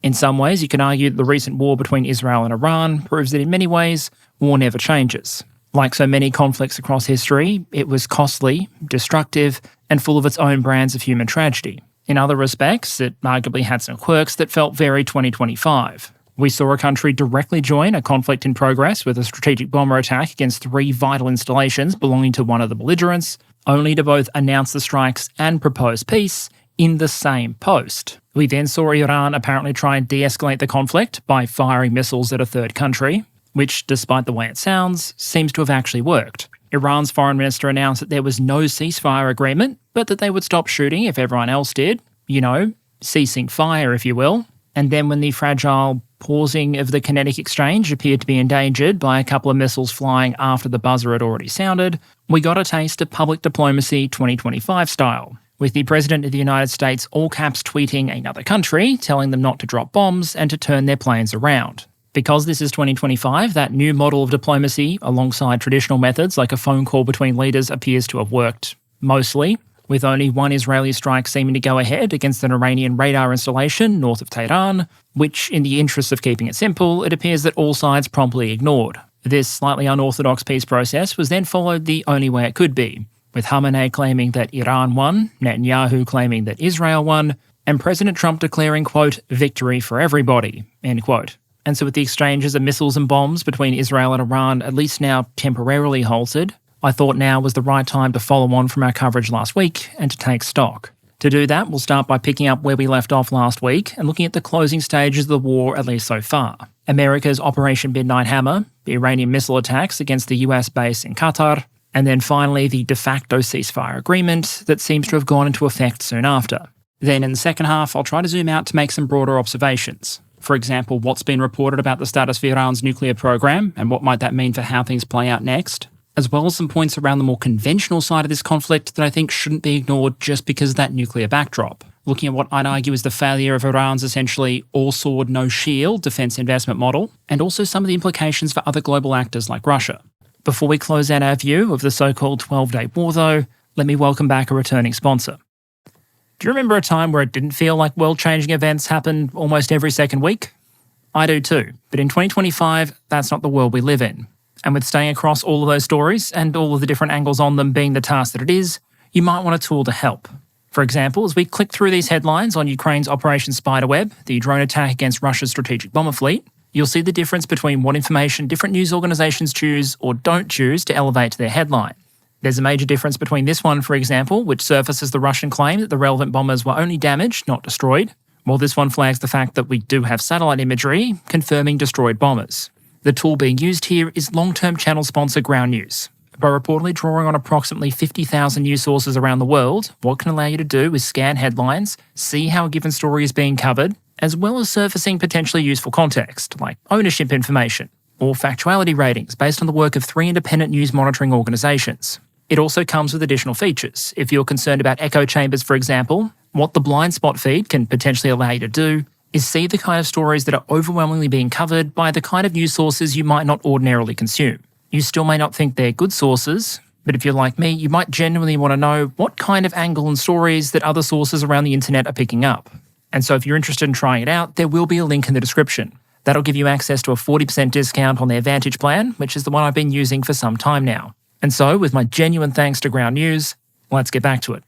In some ways, you can argue that the recent war between Israel and Iran proves that in many ways, war never changes. Like so many conflicts across history, it was costly, destructive, and full of its own brands of human tragedy. In other respects, it arguably had some quirks that felt very 2025. We saw a country directly join a conflict in progress with a strategic bomber attack against 3 vital installations belonging to one of the belligerents, only to both announce the strikes and propose peace in the same post. We then saw Iran apparently try and de-escalate the conflict by firing missiles at a third country, which, despite the way it sounds, seems to have actually worked. Iran's foreign minister announced that there was no ceasefire agreement, but that they would stop shooting if everyone else did. Ceasing fire, if you will. And then when the fragile pausing of the kinetic exchange appeared to be endangered by a couple of missiles flying after the buzzer had already sounded, we got a taste of public diplomacy 2025 style, with the President of the United States all caps tweeting another country, telling them not to drop bombs and to turn their planes around. Because this is 2025, that new model of diplomacy, alongside traditional methods like a phone call between leaders, appears to have worked, mostly, with only one Israeli strike seeming to go ahead against an Iranian radar installation north of Tehran, which, in the interest of keeping it simple, it appears that all sides promptly ignored. This slightly unorthodox peace process was then followed the only way it could be, with Khamenei claiming that Iran won, Netanyahu claiming that Israel won, and President Trump declaring, quote, victory for everybody, end quote. And so with the exchanges of missiles and bombs between Israel and Iran at least now temporarily halted, I thought now was the right time to follow on from our coverage last week and to take stock. To do that, we'll start by picking up where we left off last week and looking at the closing stages of the war, at least so far. America's Operation Midnight Hammer, the Iranian missile attacks against the US base in Qatar, and then finally the de facto ceasefire agreement that seems to have gone into effect soon after. Then in the second half, I'll try to zoom out to make some broader observations. For example, what's been reported about the status of Iran's nuclear program and what might that mean for how things play out next, as well as some points around the more conventional side of this conflict that I think shouldn't be ignored just because of that nuclear backdrop. Looking at what I'd argue is the failure of Iran's essentially all-sword, no-shield defence investment model, and also some of the implications for other global actors like Russia. Before we close out our view of the so-called 12-day war, though, let me welcome back a returning sponsor. Do you remember a time where it didn't feel like world-changing events happened almost every second week? I do too, but in 2025, that's not the world we live in. And with staying across all of those stories and all of the different angles on them being the task that it is, you might want a tool to help. For example, as we click through these headlines on Ukraine's Operation Spiderweb, the drone attack against Russia's strategic bomber fleet, you'll see the difference between what information different news organisations choose or don't choose to elevate to their headline. There's a major difference between this one, for example, which surfaces the Russian claim that the relevant bombers were only damaged, not destroyed, while this one flags the fact that we do have satellite imagery confirming destroyed bombers. The tool being used here is long-term channel sponsor Ground News. By reportedly drawing on approximately 50,000 news sources around the world, what it can allow you to do is scan headlines, see how a given story is being covered, as well as surfacing potentially useful context, like ownership information, or factuality ratings based on the work of 3 independent news monitoring organisations. It also comes with additional features. If you're concerned about echo chambers, for example, what the blind spot feed can potentially allow you to do is see the kind of stories that are overwhelmingly being covered by the kind of news sources you might not ordinarily consume. You still may not think they're good sources, but if you're like me, you might genuinely want to know what kind of angle and stories that other sources around the internet are picking up. And so if you're interested in trying it out, there will be a link in the description. That'll give you access to a 40% discount on their Vantage plan, which is the one I've been using for some time now. And so, with my genuine thanks to Ground News, let's get back to it.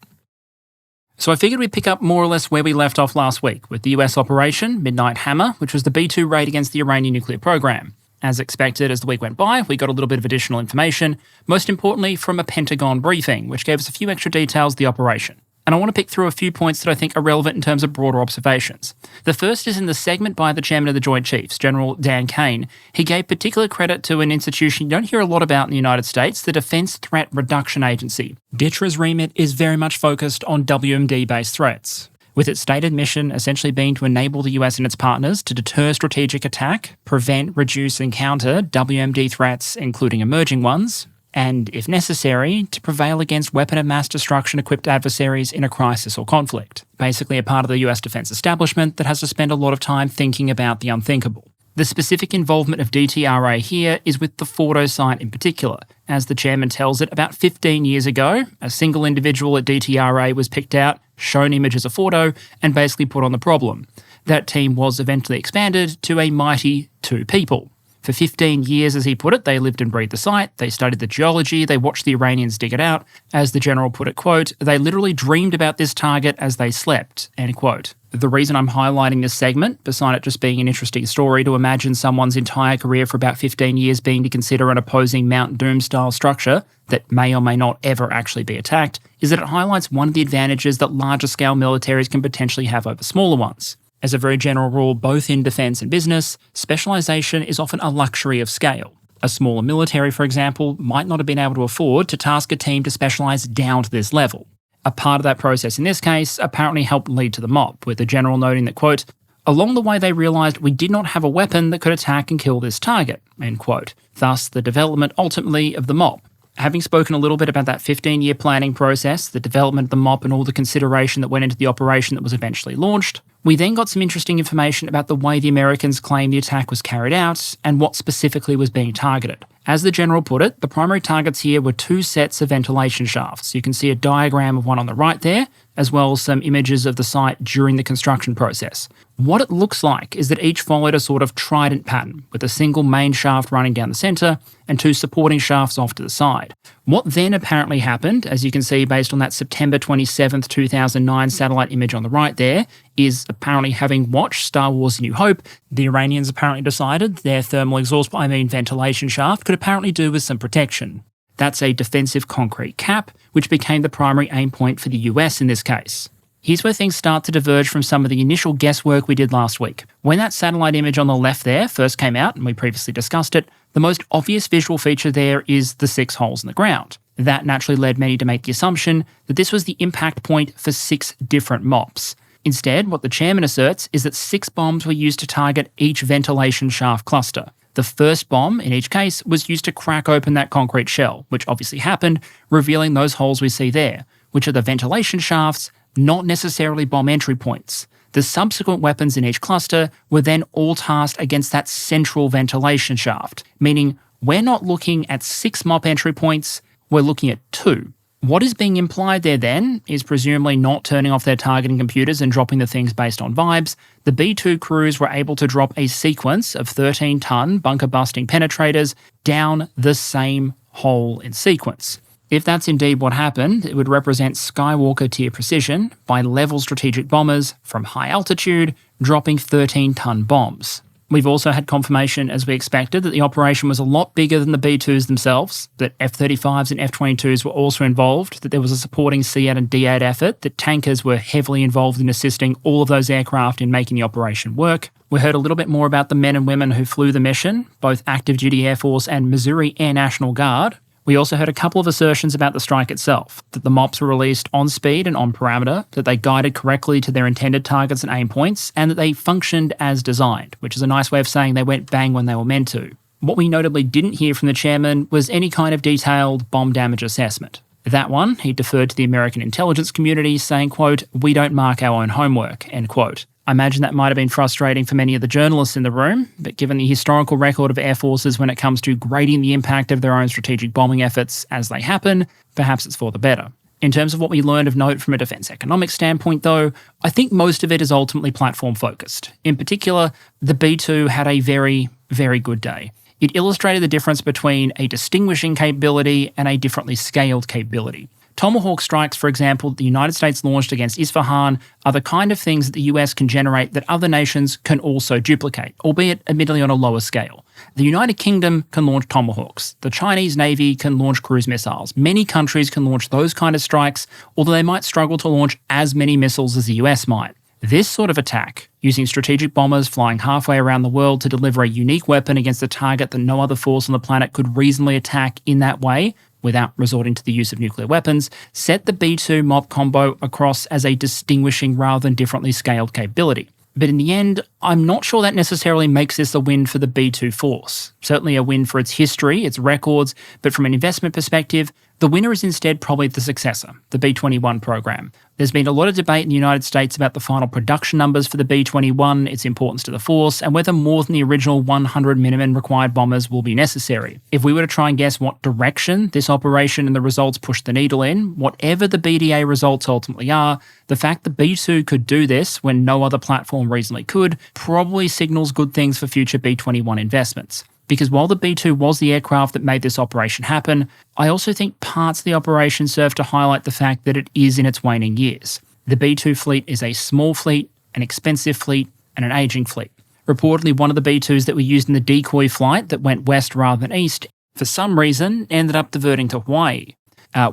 So I figured we'd pick up more or less where we left off last week with the US Operation Midnight Hammer, which was the B-2 raid against the Iranian nuclear program. As expected, as the week went by, we got a little bit of additional information, most importantly from a Pentagon briefing, which gave us a few extra details of the operation. And I want to pick through a few points that I think are relevant in terms of broader observations. The first is in the segment by the Chairman of the Joint Chiefs, General Dan Kane. He gave particular credit to an institution you don't hear a lot about in the United States, the Defense Threat Reduction Agency. DTRA's remit is very much focused on WMD-based threats, with its stated mission essentially being to enable the US and its partners to deter strategic attack, prevent, reduce and counter WMD threats, including emerging ones, and, if necessary, to prevail against weapon of mass destruction-equipped adversaries in a crisis or conflict. Basically a part of the US defence establishment that has to spend a lot of time thinking about the unthinkable. The specific involvement of DTRA here is with the Fordo site in particular. As the chairman tells it, about 15 years ago, a single individual at DTRA was picked out, shown images of Fordo, and basically put on the problem. that team was eventually expanded to a mighty 2 people. For 15 years, as he put it, they lived and breathed the site, they studied the geology, they watched the Iranians dig it out. As the general put it, quote, "They literally dreamed about this target as they slept," end quote. The reason I'm highlighting this segment, beside it just being an interesting story to imagine someone's entire career for about 15 years being to consider an opposing Mount Doom-style structure that may or may not ever actually be attacked, is that it highlights one of the advantages that larger-scale militaries can potentially have over smaller ones. As a very general rule, both in defence and business, specialisation is often a luxury of scale. A smaller military, for example, might not have been able to afford to task a team to specialise down to this level. A part of that process in this case apparently helped lead to the MOP, with the general noting that, quote, "Along the way they realised we did not have a weapon that could attack and kill this target," end quote. Thus, the development ultimately of the MOP. Having spoken a little bit about that 15-year planning process, the development of the MOP and all the consideration that went into the operation that was eventually launched, we then got some interesting information about the way the Americans claimed the attack was carried out and what specifically was being targeted. As the general put it, the primary targets here were 2 sets of ventilation shafts. You can see a diagram of one on the right there, as well as some images of the site during the construction process. What it looks like is that each followed a sort of trident pattern, with a single main shaft running down the centre and 2 supporting shafts off to the side. What then apparently happened, as you can see based on that September 27th, 2009 satellite image on the right there, is apparently having watched Star Wars: A New Hope, the Iranians apparently decided their ventilation shaft could apparently do with some protection. That's a defensive concrete cap, which became the primary aim point for the US in this case. Here's where things start to diverge from some of the initial guesswork we did last week. When that satellite image on the left there first came out, and we previously discussed it, the most obvious visual feature there is the 6 holes in the ground. That naturally led many to make the assumption that this was the impact point for 6 different MOPs. Instead, what the chairman asserts is that 6 bombs were used to target each ventilation shaft cluster. The first bomb, in each case, was used to crack open that concrete shell, which obviously happened, revealing those holes we see there, which are the ventilation shafts, not necessarily bomb entry points. The subsequent weapons in each cluster were then all tasked against that central ventilation shaft, meaning we're not looking at 6 MOP entry points, we're looking at 2. What is being implied there then is presumably not turning off their targeting computers and dropping the things based on vibes. The B-2 crews were able to drop a sequence of 13-ton bunker-busting penetrators down the same hole in sequence. If that's indeed what happened, it would represent Skywalker-tier precision by level strategic bombers from high altitude dropping 13-ton bombs. We've also had confirmation, as we expected, that the operation was a lot bigger than the B-2s themselves, that F-35s and F-22s were also involved, that there was a supporting C-8 and D-8 effort, that tankers were heavily involved in assisting all of those aircraft in making the operation work. We heard a little bit more about the men and women who flew the mission, both active duty Air Force and Missouri Air National Guard. We also heard a couple of assertions about the strike itself, that the MOPs were released on speed and on parameter, that they guided correctly to their intended targets and aim points, and that they functioned as designed, which is a nice way of saying they went bang when they were meant to. What we notably didn't hear from the chairman was any kind of detailed bomb damage assessment. That one, he deferred to the American intelligence community, saying, quote, "We don't mark our own homework," end quote. I imagine that might have been frustrating for many of the journalists in the room, but given the historical record of air forces when it comes to grading the impact of their own strategic bombing efforts as they happen, perhaps it's for the better. In terms of what we learned of note from a defence economic standpoint, though, I think most of it is ultimately platform-focused. In particular, the B-2 had a very, very good day. It illustrated the difference between a distinguishing capability and a differently scaled capability. Tomahawk strikes, for example, that the United States launched against Isfahan are the kind of things that the US can generate that other nations can also duplicate, albeit admittedly on a lower scale. The United Kingdom can launch Tomahawks. The Chinese Navy can launch cruise missiles. Many countries can launch those kind of strikes, although they might struggle to launch as many missiles as the US might. This sort of attack, using strategic bombers flying halfway around the world to deliver a unique weapon against a target that no other force on the planet could reasonably attack in that way, without resorting to the use of nuclear weapons, set the B-2 MOP combo across as a distinguishing rather than differently scaled capability. But in the end, I'm not sure that necessarily makes this a win for the B-2 force. Certainly a win for its history, its records, but from an investment perspective, The winner is instead probably the successor, the B-21 program. There's been a lot of debate in the United States about the final production numbers for the B-21, its importance to the force, and whether more than the original 100 minimum required bombers will be necessary. If we were to try and guess what direction this operation and the results push the needle in, whatever the BDA results ultimately are, the fact the B-2 could do this when no other platform reasonably could probably signals good things for future B-21 investments. Because while the B-2 was the aircraft that made this operation happen, I also think parts of the operation serve to highlight the fact that it is in its waning years. The B-2 fleet is a small fleet, an expensive fleet, and an ageing fleet. Reportedly, one of the B-2s that were used in the decoy flight that went west rather than east, for some reason, ended up diverting to Hawaii.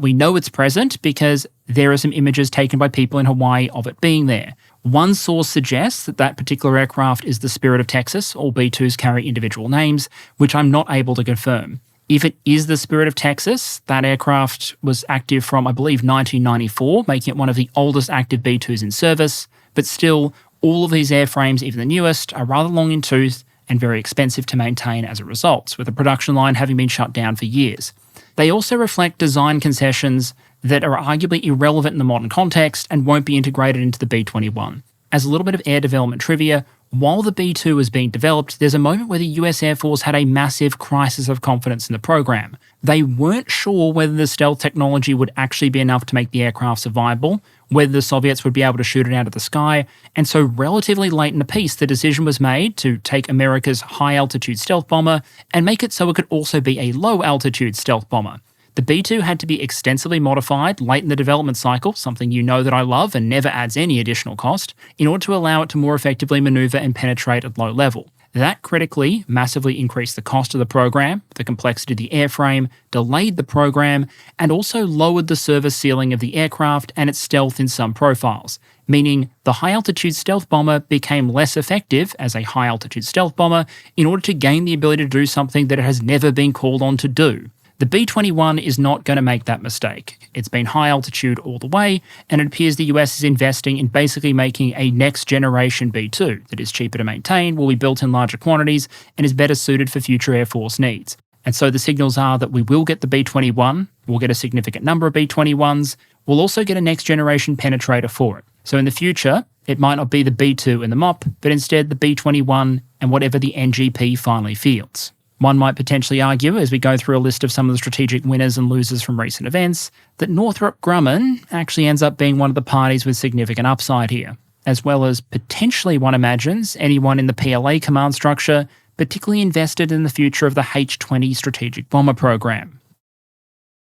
We know it's present because there are some images taken by people in Hawaii of it being there. One source suggests that that particular aircraft is the Spirit of Texas. All B-2s carry individual names, which I'm not able to confirm. If it is the Spirit of Texas, that aircraft was active from, I believe, 1994, making it one of the oldest active B-2s in service. But still, all of these airframes, even the newest, are rather long in tooth and very expensive to maintain as a result, with the production line having been shut down for years. They also reflect design concessions that are arguably irrelevant in the modern context and won't be integrated into the B-21. As a little bit of air development trivia, while the B-2 was being developed, there's a moment where the US Air Force had a massive crisis of confidence in the program. They weren't sure whether the stealth technology would actually be enough to make the aircraft survivable, whether the Soviets would be able to shoot it out of the sky, and so relatively late in the piece, the decision was made to take America's high-altitude stealth bomber and make it so it could also be a low-altitude stealth bomber. The B-2 had to be extensively modified late in the development cycle, something you know that I love and never adds any additional cost, in order to allow it to more effectively maneuver and penetrate at low level. That critically massively increased the cost of the program, the complexity of the airframe, delayed the program, and also lowered the service ceiling of the aircraft and its stealth in some profiles, meaning the high-altitude stealth bomber became less effective as a high-altitude stealth bomber in order to gain the ability to do something that it has never been called on to do. The B-21 is not going to make that mistake. It's been high altitude all the way, and it appears the US is investing in basically making a next-generation B-2 that is cheaper to maintain, will be built in larger quantities, and is better suited for future Air Force needs. And so the signals are that we will get the B-21, we'll get a significant number of B-21s, we'll also get a next-generation penetrator for it. So in the future, it might not be the B-2 and the MOP, but instead the B-21 and whatever the NGP finally fields. One might potentially argue, as we go through a list of some of the strategic winners and losers from recent events, that Northrop Grumman actually ends up being one of the parties with significant upside here, as well as potentially, one imagines, anyone in the PLA command structure, particularly invested in the future of the H-20 strategic bomber program.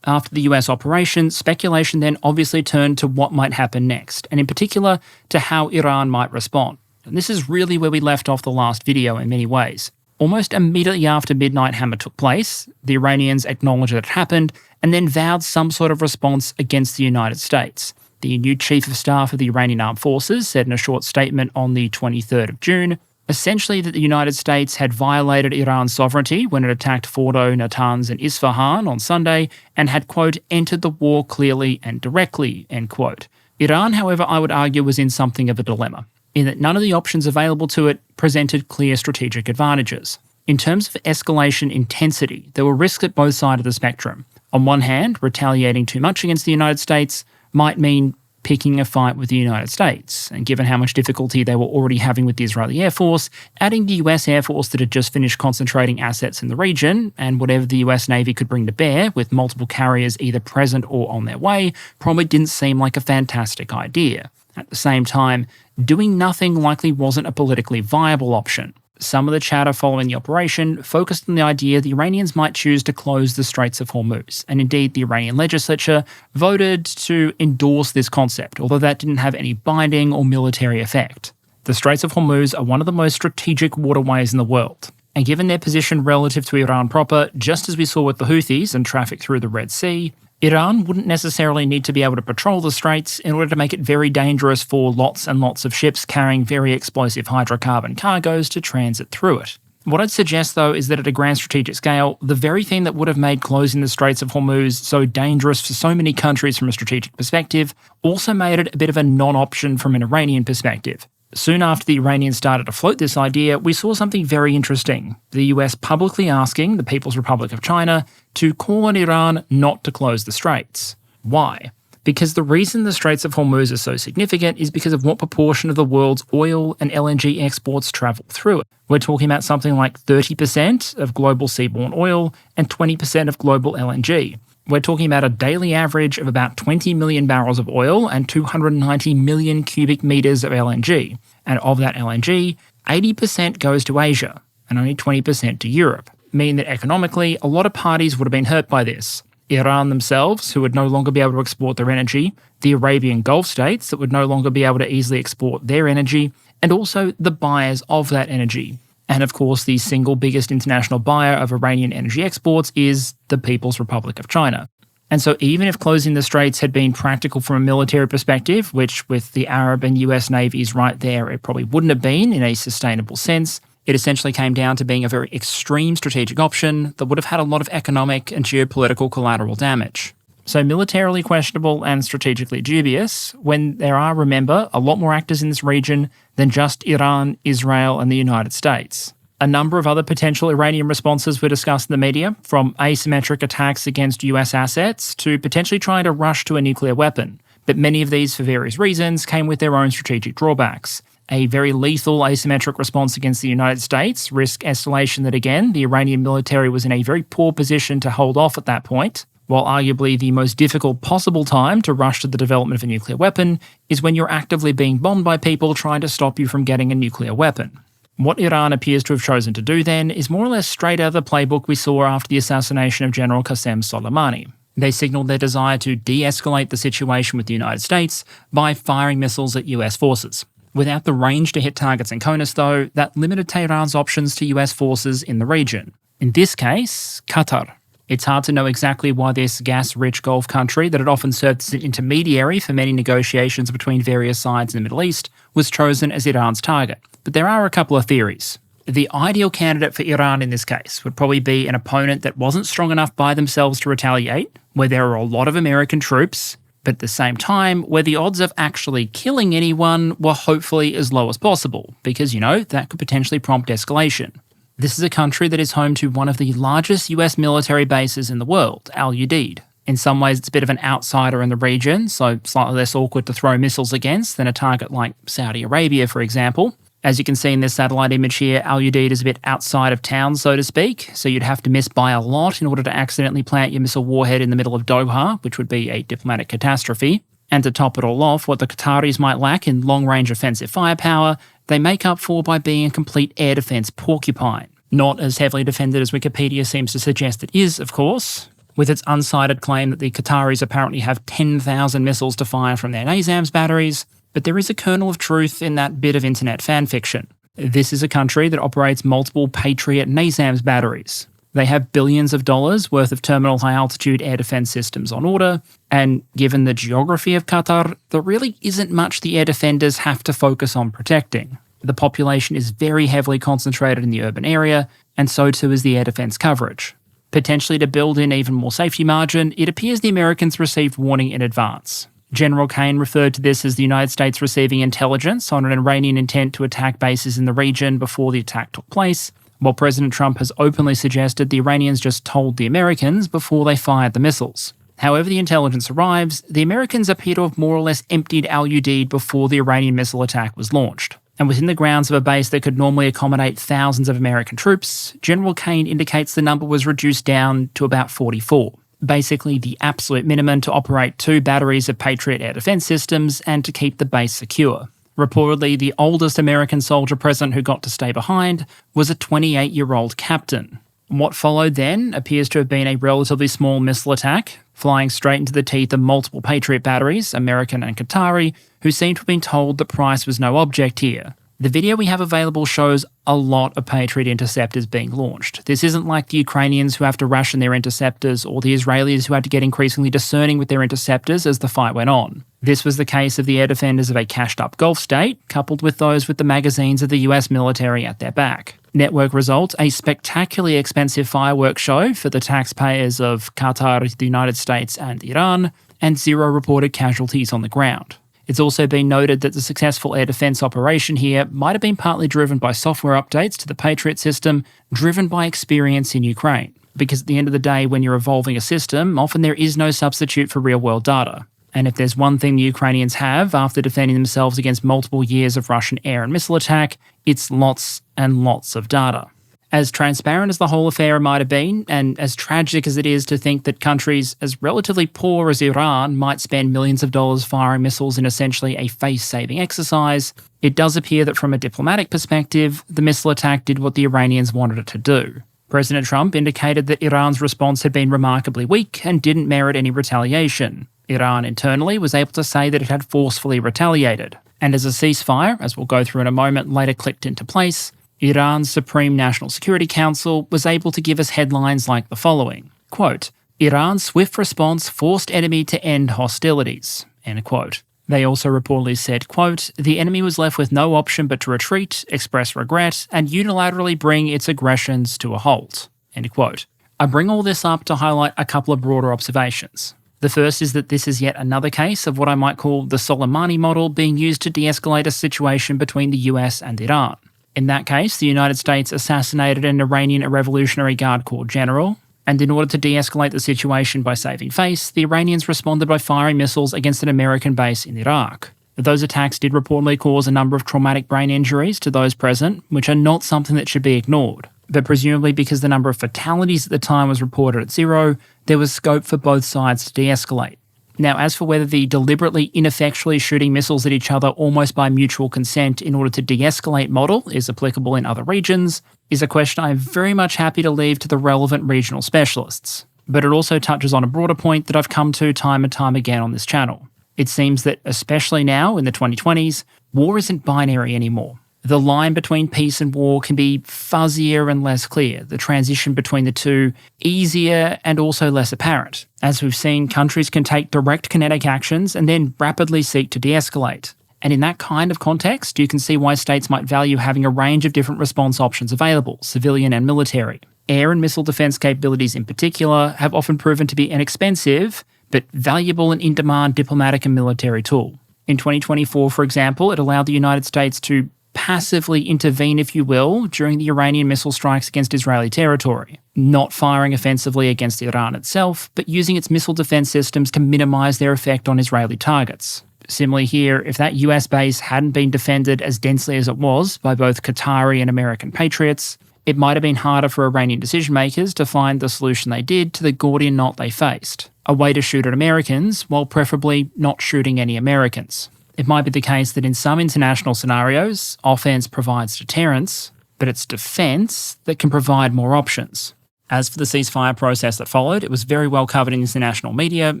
After the US operation, speculation then obviously turned to what might happen next, and in particular to how Iran might respond. And this is really where we left off the last video in many ways. Almost immediately after Midnight Hammer took place, the Iranians acknowledged that it happened and then vowed some sort of response against the United States. The new Chief of Staff of the Iranian Armed Forces said in a short statement on the 23rd of June, essentially that the United States had violated Iran's sovereignty when it attacked Fordo, Natanz and Isfahan on Sunday and had, quote, entered the war clearly and directly, end quote. Iran, however, I would argue was in something of a dilemma, in that none of the options available to it presented clear strategic advantages. In terms of escalation intensity, there were risks at both sides of the spectrum. On one hand, retaliating too much against the United States might mean picking a fight with the United States, and given how much difficulty they were already having with the Israeli Air Force, adding the US Air Force that had just finished concentrating assets in the region, and whatever the US Navy could bring to bear, with multiple carriers either present or on their way, probably didn't seem like a fantastic idea. At the same time, doing nothing likely wasn't a politically viable option. Some of the chatter following the operation focused on the idea the Iranians might choose to close the Straits of Hormuz, and indeed the Iranian legislature voted to endorse this concept, although that didn't have any binding or military effect. The Straits of Hormuz are one of the most strategic waterways in the world, and given their position relative to Iran proper, just as we saw with the Houthis and traffic through the Red Sea, Iran wouldn't necessarily need to be able to patrol the straits in order to make it very dangerous for lots and lots of ships carrying very explosive hydrocarbon cargoes to transit through it. What I'd suggest, though, is that at a grand strategic scale, the very thing that would have made closing the Straits of Hormuz so dangerous for so many countries from a strategic perspective also made it a bit of a non-option from an Iranian perspective. Soon after the Iranians started to float this idea, we saw something very interesting. The US publicly asking the People's Republic of China to call on Iran not to close the straits. Why? Because the reason the Straits of Hormuz are so significant is because of what proportion of the world's oil and LNG exports travel through it. We're talking about something like 30% of global seaborne oil and 20% of global LNG. We're talking about a daily average of about 20 million barrels of oil and 290 million cubic meters of LNG. And of that LNG, 80% goes to Asia and only 20% to Europe, meaning that economically, a lot of parties would have been hurt by this. Iran themselves, who would no longer be able to export their energy, the Arabian Gulf states that would no longer be able to easily export their energy, and also the buyers of that energy. And of course, the single biggest international buyer of Iranian energy exports is the People's Republic of China. And so even if closing the straits had been practical from a military perspective, which with the Arab and US navies right there, it probably wouldn't have been in a sustainable sense, it essentially came down to being a very extreme strategic option that would have had a lot of economic and geopolitical collateral damage. So militarily questionable and strategically dubious, when there are, remember, a lot more actors in this region than just Iran, Israel, and the United States. A number of other potential Iranian responses were discussed in the media, from asymmetric attacks against US assets to potentially trying to rush to a nuclear weapon. But many of these, for various reasons, came with their own strategic drawbacks. A very lethal asymmetric response against the United States risked escalation that, again, the Iranian military was in a very poor position to hold off at that point, while arguably the most difficult possible time to rush to the development of a nuclear weapon is when you're actively being bombed by people trying to stop you from getting a nuclear weapon. What Iran appears to have chosen to do then is more or less straight out of the playbook we saw after the assassination of General Qasem Soleimani. They signalled their desire to de-escalate the situation with the United States by firing missiles at US forces. Without the range to hit targets in CONUS, though, that limited Tehran's options to US forces in the region. In this case, Qatar. It's hard to know exactly why this gas-rich Gulf country that had often served as an intermediary for many negotiations between various sides in the Middle East was chosen as Iran's target. But there are a couple of theories. The ideal candidate for Iran in this case would probably be an opponent that wasn't strong enough by themselves to retaliate, where there are a lot of American troops, but at the same time, where the odds of actually killing anyone were hopefully as low as possible, because, that could potentially prompt escalation. This is a country that is home to one of the largest US military bases in the world, Al Udeid. In some ways, it's a bit of an outsider in the region, so slightly less awkward to throw missiles against than a target like Saudi Arabia, for example. As you can see in this satellite image here, Al Udeid is a bit outside of town, so to speak, so you'd have to miss by a lot in order to accidentally plant your missile warhead in the middle of Doha, which would be a diplomatic catastrophe. And to top it all off, what the Qataris might lack in long-range offensive firepower, they make up for by being a complete air defense porcupine. Not as heavily defended as Wikipedia seems to suggest it is, of course, with its unsighted claim that the Qataris apparently have 10,000 missiles to fire from their NASAMS batteries. But there is a kernel of truth in that bit of internet fanfiction. This is a country that operates multiple Patriot NASAMS batteries. They have billions of dollars worth of terminal high-altitude air defense systems on order, and given the geography of Qatar, there really isn't much the air defenders have to focus on protecting. The population is very heavily concentrated in the urban area, and so too is the air defense coverage. Potentially to build in even more safety margin, it appears the Americans received warning in advance. General Kane referred to this as the United States receiving intelligence on an Iranian intent to attack bases in the region before the attack took place, while President Trump has openly suggested the Iranians just told the Americans before they fired the missiles. However the intelligence arrives, the Americans appear to have more or less emptied Al Udeid before the Iranian missile attack was launched. And within the grounds of a base that could normally accommodate thousands of American troops, General Kane indicates the number was reduced down to about 44. Basically the absolute minimum to operate 2 batteries of Patriot air defense systems and to keep the base secure. Reportedly, the oldest American soldier present who got to stay behind was a 28-year-old captain. What followed then appears to have been a relatively small missile attack, flying straight into the teeth of multiple Patriot batteries, American and Qatari, who seem to have been told that price was no object here. The video we have available shows a lot of Patriot interceptors being launched. This isn't like the Ukrainians who have to ration their interceptors or the Israelis who had to get increasingly discerning with their interceptors as the fight went on. This was the case of the air defenders of a cashed-up Gulf state, coupled with those with the magazines of the US military at their back. Network results, a spectacularly expensive fireworks show for the taxpayers of Qatar, the United States and Iran, and 0 reported casualties on the ground. It's also been noted that the successful air defence operation here might have been partly driven by software updates to the Patriot system, driven by experience in Ukraine. Because at the end of the day, when you're evolving a system, often there is no substitute for real-world data. And if there's one thing the Ukrainians have after defending themselves against multiple years of Russian air and missile attack, it's lots and lots of data. As transparent as the whole affair might have been, and as tragic as it is to think that countries as relatively poor as Iran might spend millions of dollars firing missiles in essentially a face-saving exercise, it does appear that from a diplomatic perspective, the missile attack did what the Iranians wanted it to do. President Trump indicated that Iran's response had been remarkably weak and didn't merit any retaliation. Iran internally was able to say that it had forcefully retaliated. And as a ceasefire, as we'll go through in a moment, later clicked into place, Iran's Supreme National Security Council was able to give us headlines like the following. Quote, Iran's swift response forced enemy to end hostilities. End quote. They also reportedly said, quote, the enemy was left with no option but to retreat, express regret, and unilaterally bring its aggressions to a halt. End quote. I bring all this up to highlight a couple of broader observations. The first is that this is yet another case of what I might call the Soleimani model being used to de-escalate a situation between the US and Iran. In that case, the United States assassinated an Iranian Revolutionary Guard Corps general, and in order to de-escalate the situation by saving face, the Iranians responded by firing missiles against an American base in Iraq. Those attacks did reportedly cause a number of traumatic brain injuries to those present, which are not something that should be ignored. But presumably because the number of fatalities at the time was reported at 0, there was scope for both sides to de-escalate. Now, as for whether the deliberately ineffectually shooting missiles at each other almost by mutual consent in order to de-escalate model is applicable in other regions, is a question I'm very much happy to leave to the relevant regional specialists. But it also touches on a broader point that I've come to time and time again on this channel. It seems that, especially now in the 2020s, war isn't binary anymore. The line between peace and war can be fuzzier and less clear, the transition between the two easier and also less apparent. As we've seen, countries can take direct kinetic actions and then rapidly seek to de-escalate. And in that kind of context, you can see why states might value having a range of different response options available, civilian and military. Air and missile defence capabilities in particular have often proven to be an expensive, but valuable and in-demand diplomatic and military tool. In 2024, for example, it allowed the United States to passively intervene, if you will, during the Iranian missile strikes against Israeli territory, not firing offensively against Iran itself, but using its missile defense systems to minimize their effect on Israeli targets. Similarly here, if that US base hadn't been defended as densely as it was by both Qatari and American patriots, it might have been harder for Iranian decision-makers to find the solution they did to the Gordian knot they faced, a way to shoot at Americans while preferably not shooting any Americans. It might be the case that in some international scenarios, offense provides deterrence, but it's defense that can provide more options. As for the ceasefire process that followed, it was very well covered in international media,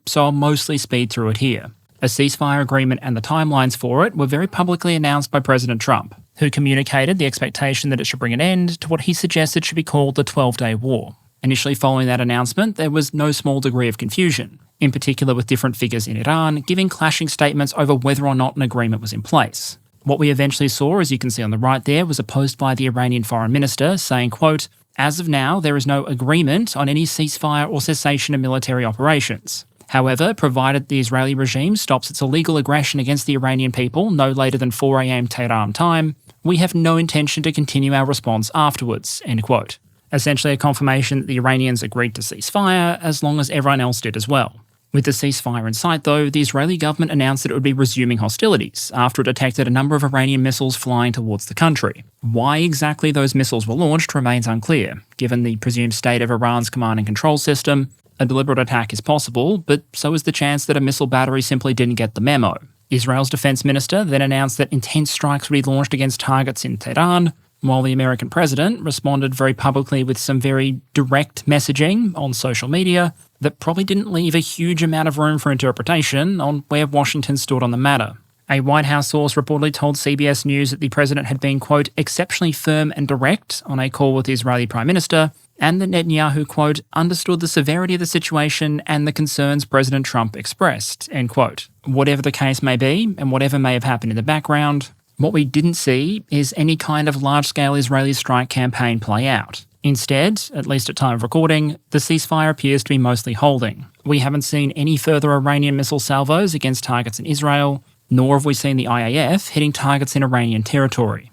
so I'll mostly speed through it here. A ceasefire agreement and the timelines for it were very publicly announced by President Trump, who communicated the expectation that it should bring an end to what he suggested should be called the 12-day war. Initially following that announcement, there was no small degree of confusion, in particular with different figures in Iran giving clashing statements over whether or not an agreement was in place. What we eventually saw, as you can see on the right there, was a post by the Iranian foreign minister saying, quote, as of now, there is no agreement on any ceasefire or cessation of military operations. However, provided the Israeli regime stops its illegal aggression against the Iranian people no later than 4 a.m. Tehran time, we have no intention to continue our response afterwards, end quote. Essentially a confirmation that the Iranians agreed to ceasefire as long as everyone else did as well. With the ceasefire in sight though, the Israeli government announced that it would be resuming hostilities after it detected a number of Iranian missiles flying towards the country. Why exactly those missiles were launched remains unclear, given the presumed state of Iran's command and control system. A deliberate attack is possible, but so is the chance that a missile battery simply didn't get the memo. Israel's defense minister then announced that intense strikes would be launched against targets in Tehran, while the American president responded very publicly with some very direct messaging on social media that probably didn't leave a huge amount of room for interpretation on where Washington stood on the matter. A White House source reportedly told CBS News that the president had been, quote, exceptionally firm and direct on a call with the Israeli Prime Minister, and that Netanyahu, quote, understood the severity of the situation and the concerns President Trump expressed, end quote. Whatever the case may be, and whatever may have happened in the background, what we didn't see is any kind of large-scale Israeli strike campaign play out. Instead, at least at time of recording, the ceasefire appears to be mostly holding. We haven't seen any further Iranian missile salvos against targets in Israel, nor have we seen the IAF hitting targets in Iranian territory.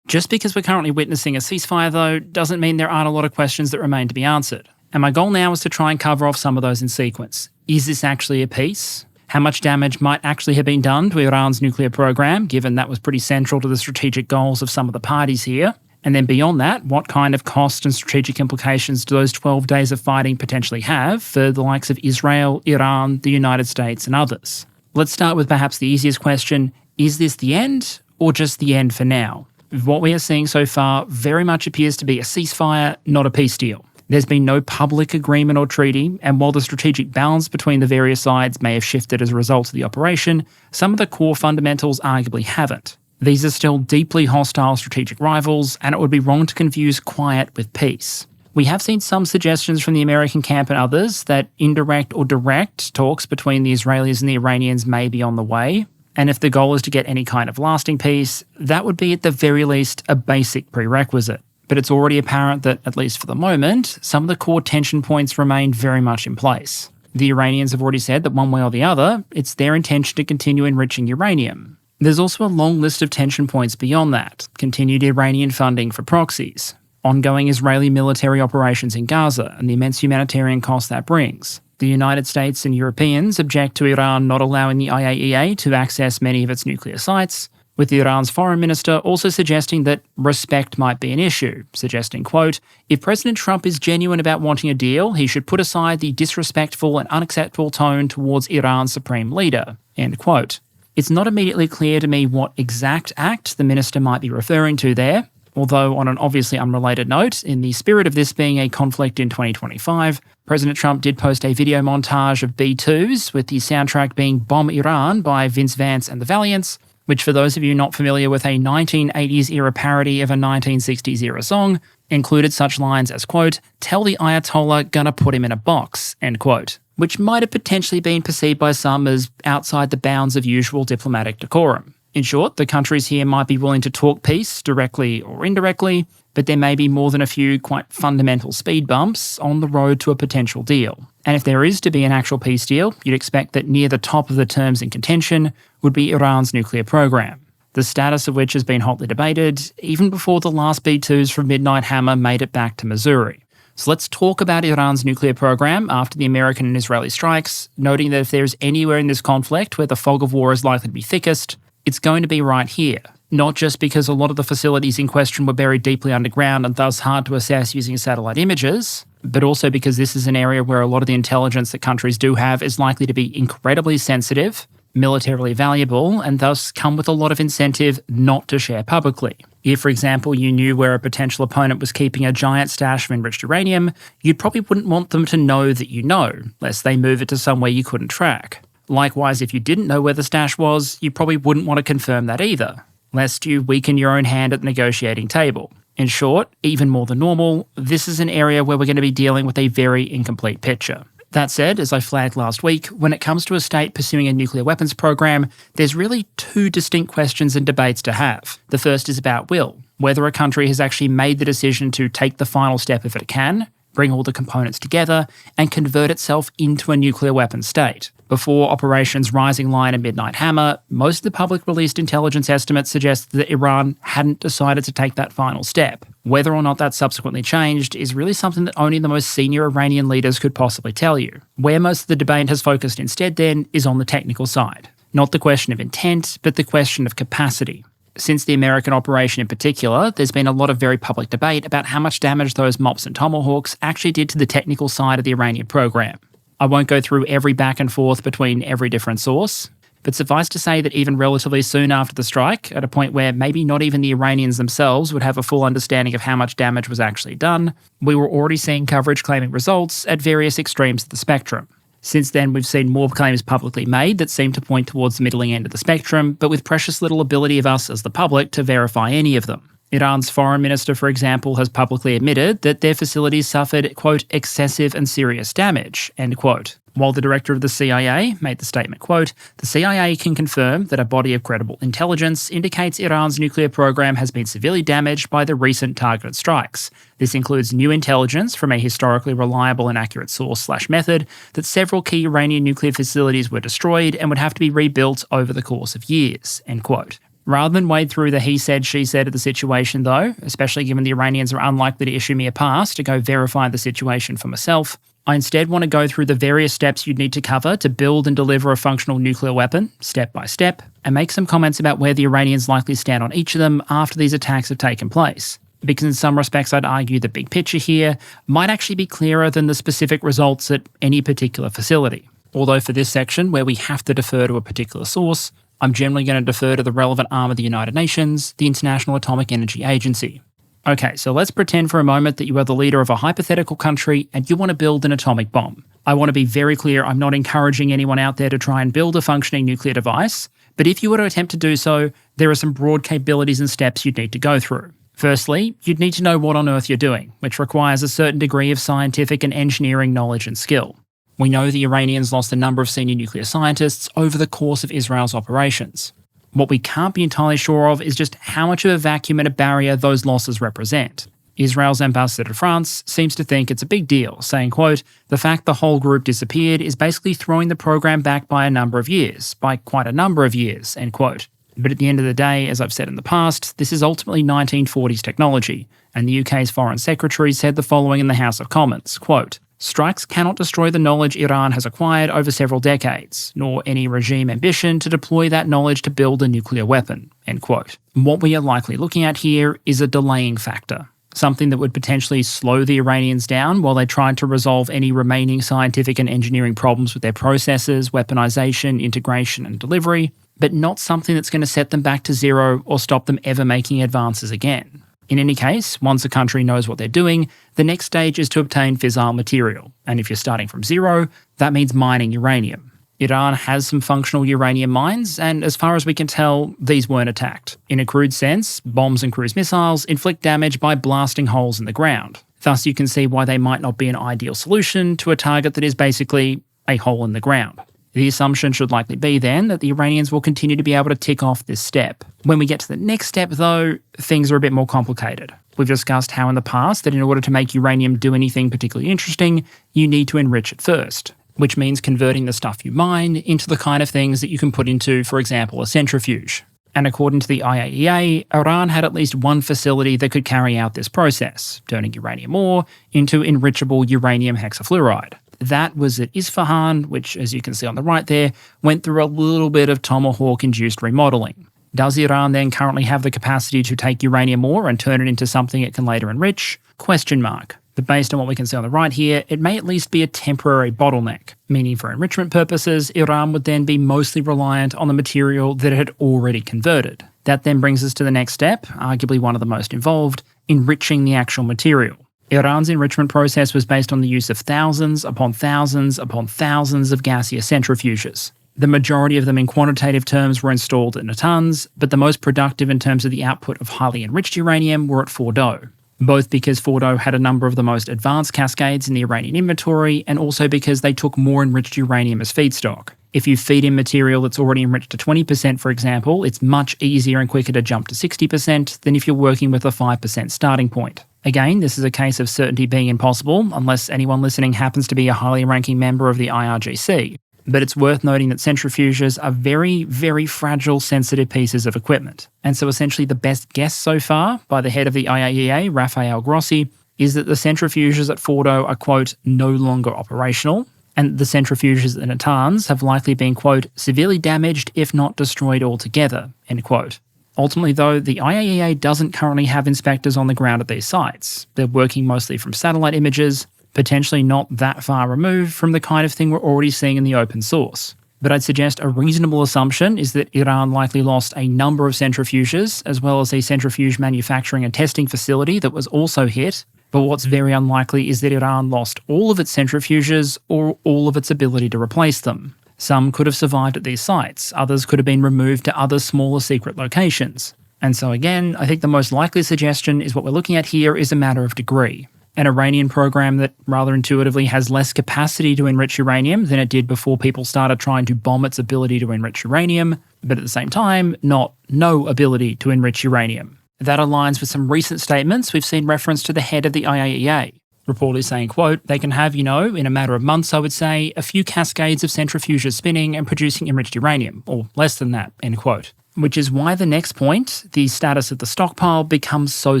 Just because we're currently witnessing a ceasefire, though, doesn't mean there aren't a lot of questions that remain to be answered. And my goal now is to try and cover off some of those in sequence. Is this actually a peace? How much damage might actually have been done to Iran's nuclear program, given that was pretty central to the strategic goals of some of the parties here? And then beyond that, what kind of cost and strategic implications do those 12 days of fighting potentially have for the likes of Israel, Iran, the United States, and others? Let's start with perhaps the easiest question. Is this the end, or just the end for now? What we are seeing so far very much appears to be a ceasefire, not a peace deal. There's been no public agreement or treaty, and while the strategic balance between the various sides may have shifted as a result of the operation, some of the core fundamentals arguably haven't. These are still deeply hostile strategic rivals, and it would be wrong to confuse quiet with peace. We have seen some suggestions from the American camp and others that indirect or direct talks between the Israelis and the Iranians may be on the way, and if the goal is to get any kind of lasting peace, that would be at the very least a basic prerequisite. But it's already apparent that, at least for the moment, some of the core tension points remain very much in place. The Iranians have already said that one way or the other, it's their intention to continue enriching uranium. There's also a long list of tension points beyond that: continued Iranian funding for proxies, ongoing Israeli military operations in Gaza and the immense humanitarian cost that brings. The United States and Europeans object to Iran not allowing the IAEA to access many of its nuclear sites, with Iran's foreign minister also suggesting that respect might be an issue, suggesting, quote, "If President Trump is genuine about wanting a deal, he should put aside the disrespectful and unacceptable tone towards Iran's supreme leader," end quote. It's not immediately clear to me what exact act the minister might be referring to there, although on an obviously unrelated note, in the spirit of this being a conflict in 2025, President Trump did post a video montage of B-2s, with the soundtrack being Bomb Iran by Vince Vance and the Valiants, which for those of you not familiar with a 1980s era parody of a 1960s era song, included such lines as, quote, "Tell the Ayatollah gonna put him in a box," end quote, which might have potentially been perceived by some as outside the bounds of usual diplomatic decorum. In short, the countries here might be willing to talk peace, directly or indirectly, but there may be more than a few quite fundamental speed bumps on the road to a potential deal. And if there is to be an actual peace deal, you'd expect that near the top of the terms in contention would be Iran's nuclear program, the status of which has been hotly debated even before the last B-2s from Midnight Hammer made it back to Missouri. So let's talk about Iran's nuclear program after the American and Israeli strikes, noting that if there is anywhere in this conflict where the fog of war is likely to be thickest, it's going to be right here. Not just because a lot of the facilities in question were buried deeply underground and thus hard to assess using satellite images, but also because this is an area where a lot of the intelligence that countries do have is likely to be incredibly sensitive, militarily valuable, and thus come with a lot of incentive not to share publicly. If, for example, you knew where a potential opponent was keeping a giant stash of enriched uranium, you probably wouldn't want them to know that you know, lest they move it to somewhere you couldn't track. Likewise, if you didn't know where the stash was, you probably wouldn't want to confirm that either, lest you weaken your own hand at the negotiating table. In short, even more than normal, this is an area where we're going to be dealing with a very incomplete picture. That said, as I flagged last week, when it comes to a state pursuing a nuclear weapons program, there's really two distinct questions and debates to have. The first is about will, whether a country has actually made the decision to take the final step if it can, bring all the components together, and convert itself into a nuclear weapons state. Before Operations Rising Lion and Midnight Hammer, most of the public released intelligence estimates suggest that Iran hadn't decided to take that final step. Whether or not that subsequently changed is really something that only the most senior Iranian leaders could possibly tell you. Where most of the debate has focused instead then is on the technical side. Not the question of intent, but the question of capacity. Since the American operation in particular, there's been a lot of very public debate about how much damage those MOPs and Tomahawks actually did to the technical side of the Iranian program. I won't go through every back and forth between every different source, but suffice to say that even relatively soon after the strike, at a point where maybe not even the Iranians themselves would have a full understanding of how much damage was actually done, we were already seeing coverage claiming results at various extremes of the spectrum. Since then, we've seen more claims publicly made that seem to point towards the middling end of the spectrum, but with precious little ability of us as the public to verify any of them. Iran's foreign minister, for example, has publicly admitted that their facilities suffered, quote, excessive and serious damage, end quote. While the director of the CIA made the statement, quote, the CIA can confirm that a body of credible intelligence indicates Iran's nuclear program has been severely damaged by the recent targeted strikes. This includes new intelligence from a historically reliable and accurate source/method that several key Iranian nuclear facilities were destroyed and would have to be rebuilt over the course of years, end quote. Rather than wade through the he said, she said of the situation though, especially given the Iranians are unlikely to issue me a pass to go verify the situation for myself, I instead want to go through the various steps you'd need to cover to build and deliver a functional nuclear weapon, step by step, and make some comments about where the Iranians likely stand on each of them after these attacks have taken place. Because in some respects I'd argue the big picture here might actually be clearer than the specific results at any particular facility. Although for this section, where we have to defer to a particular source, I'm generally going to defer to the relevant arm of the United Nations, the International Atomic Energy Agency. Okay, so let's pretend for a moment that you are the leader of a hypothetical country and you want to build an atomic bomb. I want to be very clear, I'm not encouraging anyone out there to try and build a functioning nuclear device, but if you were to attempt to do so, there are some broad capabilities and steps you'd need to go through. Firstly, you'd need to know what on earth you're doing, which requires a certain degree of scientific and engineering knowledge and skill. We know the Iranians lost a number of senior nuclear scientists over the course of Israel's operations. What we can't be entirely sure of is just how much of a vacuum and a barrier those losses represent. Israel's ambassador to France seems to think it's a big deal, saying, quote, the fact the whole group disappeared is basically throwing the program back by a number of years, by quite a number of years, end quote. But at the end of the day, as I've said in the past, this is ultimately 1940s technology, and the UK's Foreign Secretary said the following in the House of Commons, quote, strikes cannot destroy the knowledge Iran has acquired over several decades, nor any regime ambition to deploy that knowledge to build a nuclear weapon, end quote. What we are likely looking at here is a delaying factor, something that would potentially slow the Iranians down while they tried to resolve any remaining scientific and engineering problems with their processes, weaponization, integration, and delivery, but not something that's going to set them back to zero or stop them ever making advances again. In any case, once a country knows what they're doing, the next stage is to obtain fissile material, and if you're starting from zero, that means mining uranium. Iran has some functional uranium mines, and as far as we can tell, these weren't attacked. In a crude sense, bombs and cruise missiles inflict damage by blasting holes in the ground. Thus, you can see why they might not be an ideal solution to a target that is basically a hole in the ground. The assumption should likely be then that the Iranians will continue to be able to tick off this step. When we get to the next step though, things are a bit more complicated. We've discussed how in the past that in order to make uranium do anything particularly interesting, you need to enrich it first, which means converting the stuff you mine into the kind of things that you can put into, for example, a centrifuge. And according to the IAEA, Iran had at least one facility that could carry out this process, turning uranium ore into enrichable uranium hexafluoride. That was at Isfahan, which, as you can see on the right there, went through a little bit of Tomahawk-induced remodelling. Does Iran then currently have the capacity to take uranium ore and turn it into something it can later enrich? Question mark. But based on what we can see on the right here, it may at least be a temporary bottleneck, meaning for enrichment purposes, Iran would then be mostly reliant on the material that it had already converted. That then brings us to the next step, arguably one of the most involved, enriching the actual material. Iran's enrichment process was based on the use of thousands upon thousands upon thousands of gaseous centrifuges. The majority of them in quantitative terms were installed in Natanz, but the most productive in terms of the output of highly enriched uranium were at Fordow, both because Fordow had a number of the most advanced cascades in the Iranian inventory and also because they took more enriched uranium as feedstock. If you feed in material that's already enriched to 20%, for example, it's much easier and quicker to jump to 60% than if you're working with a 5% starting point. Again, this is a case of certainty being impossible, unless anyone listening happens to be a highly ranking member of the IRGC. But it's worth noting that centrifuges are very, very fragile, sensitive pieces of equipment. And so essentially the best guess so far by the head of the IAEA, Rafael Grossi, is that the centrifuges at Fordow are, quote, no longer operational, and the centrifuges at Natanz have likely been, quote, severely damaged if not destroyed altogether, end quote. Ultimately, though, the IAEA doesn't currently have inspectors on the ground at these sites. They're working mostly from satellite images, potentially not that far removed from the kind of thing we're already seeing in the open source. But I'd suggest a reasonable assumption is that Iran likely lost a number of centrifuges, as well as a centrifuge manufacturing and testing facility that was also hit. But what's very unlikely is that Iran lost all of its centrifuges or all of its ability to replace them. Some could have survived at these sites, others could have been removed to other smaller secret locations. And so again, I think the most likely suggestion is what we're looking at here is a matter of degree. An Iranian program that rather intuitively has less capacity to enrich uranium than it did before people started trying to bomb its ability to enrich uranium, but at the same time, no ability to enrich uranium. That aligns with some recent statements we've seen reference to the head of the IAEA. Reportedly saying, quote, they can have, in a matter of months, I would say, a few cascades of centrifuges spinning and producing enriched uranium, or less than that, end quote. Which is why the next point, the status of the stockpile, becomes so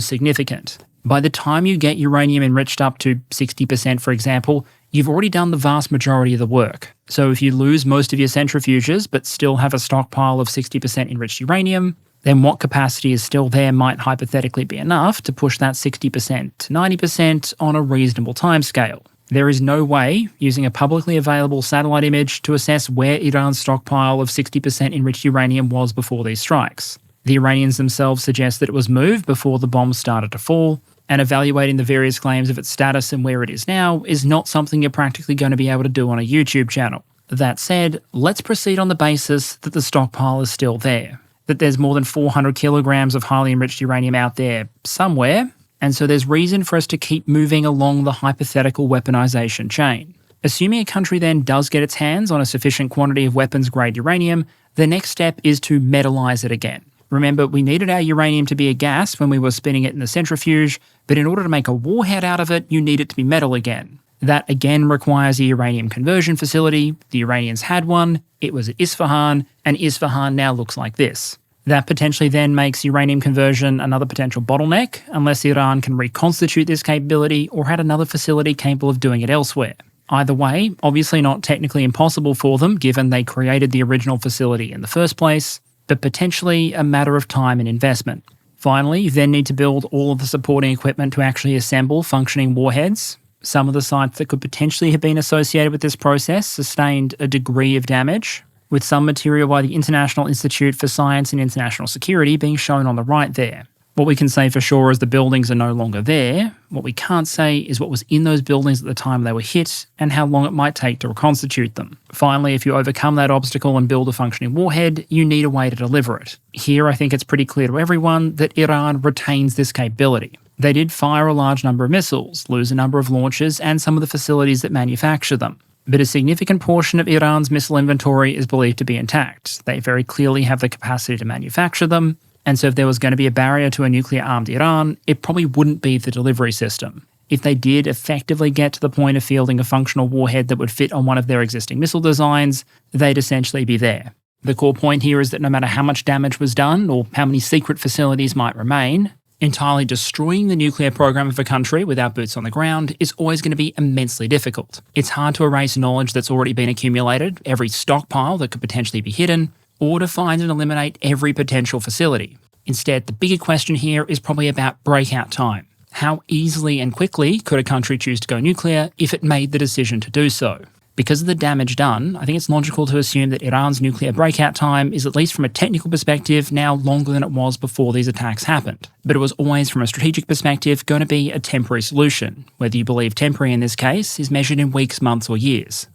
significant. By the time you get uranium enriched up to 60%, for example, you've already done the vast majority of the work. So if you lose most of your centrifuges but still have a stockpile of 60% enriched uranium, then what capacity is still there might hypothetically be enough to push that 60% to 90% on a reasonable timescale. There is no way, using a publicly available satellite image, to assess where Iran's stockpile of 60% enriched uranium was before these strikes. The Iranians themselves suggest that it was moved before the bombs started to fall, and evaluating the various claims of its status and where it is now is not something you're practically going to be able to do on a YouTube channel. That said, let's proceed on the basis that the stockpile is still there, that there's more than 400 kilograms of highly enriched uranium out there somewhere, and so there's reason for us to keep moving along the hypothetical weaponization chain. Assuming a country then does get its hands on a sufficient quantity of weapons-grade uranium, the next step is to metallize it again. Remember, we needed our uranium to be a gas when we were spinning it in the centrifuge, but in order to make a warhead out of it, you need it to be metal again. That again requires a uranium conversion facility. The Iranians had one, it was at Isfahan, and Isfahan now looks like this. That potentially then makes uranium conversion another potential bottleneck, unless Iran can reconstitute this capability or had another facility capable of doing it elsewhere. Either way, obviously not technically impossible for them, given they created the original facility in the first place, but potentially a matter of time and investment. Finally, you then need to build all of the supporting equipment to actually assemble functioning warheads. Some of the sites that could potentially have been associated with this process sustained a degree of damage, with some material by the International Institute for Science and International Security being shown on the right there. What we can say for sure is the buildings are no longer there. What we can't say is what was in those buildings at the time they were hit and how long it might take to reconstitute them. Finally, if you overcome that obstacle and build a functioning warhead, you need a way to deliver it. Here, I think it's pretty clear to everyone that Iran retains this capability. They did fire a large number of missiles, lose a number of launches, and some of the facilities that manufacture them. But a significant portion of Iran's missile inventory is believed to be intact. They very clearly have the capacity to manufacture them, and so if there was going to be a barrier to a nuclear-armed Iran, it probably wouldn't be the delivery system. If they did effectively get to the point of fielding a functional warhead that would fit on one of their existing missile designs, they'd essentially be there. The core point here is that no matter how much damage was done or how many secret facilities might remain, entirely destroying the nuclear program of a country without boots on the ground is always going to be immensely difficult. It's hard to erase knowledge that's already been accumulated, every stockpile that could potentially be hidden, or to find and eliminate every potential facility. Instead, the bigger question here is probably about breakout time. How easily and quickly could a country choose to go nuclear if it made the decision to do so? Because of the damage done, I think it's logical to assume that Iran's nuclear breakout time is, at least from a technical perspective, now longer than it was before these attacks happened. But it was always, from a strategic perspective, going to be a temporary solution. Whether you believe temporary in this case is measured in weeks, months, or years.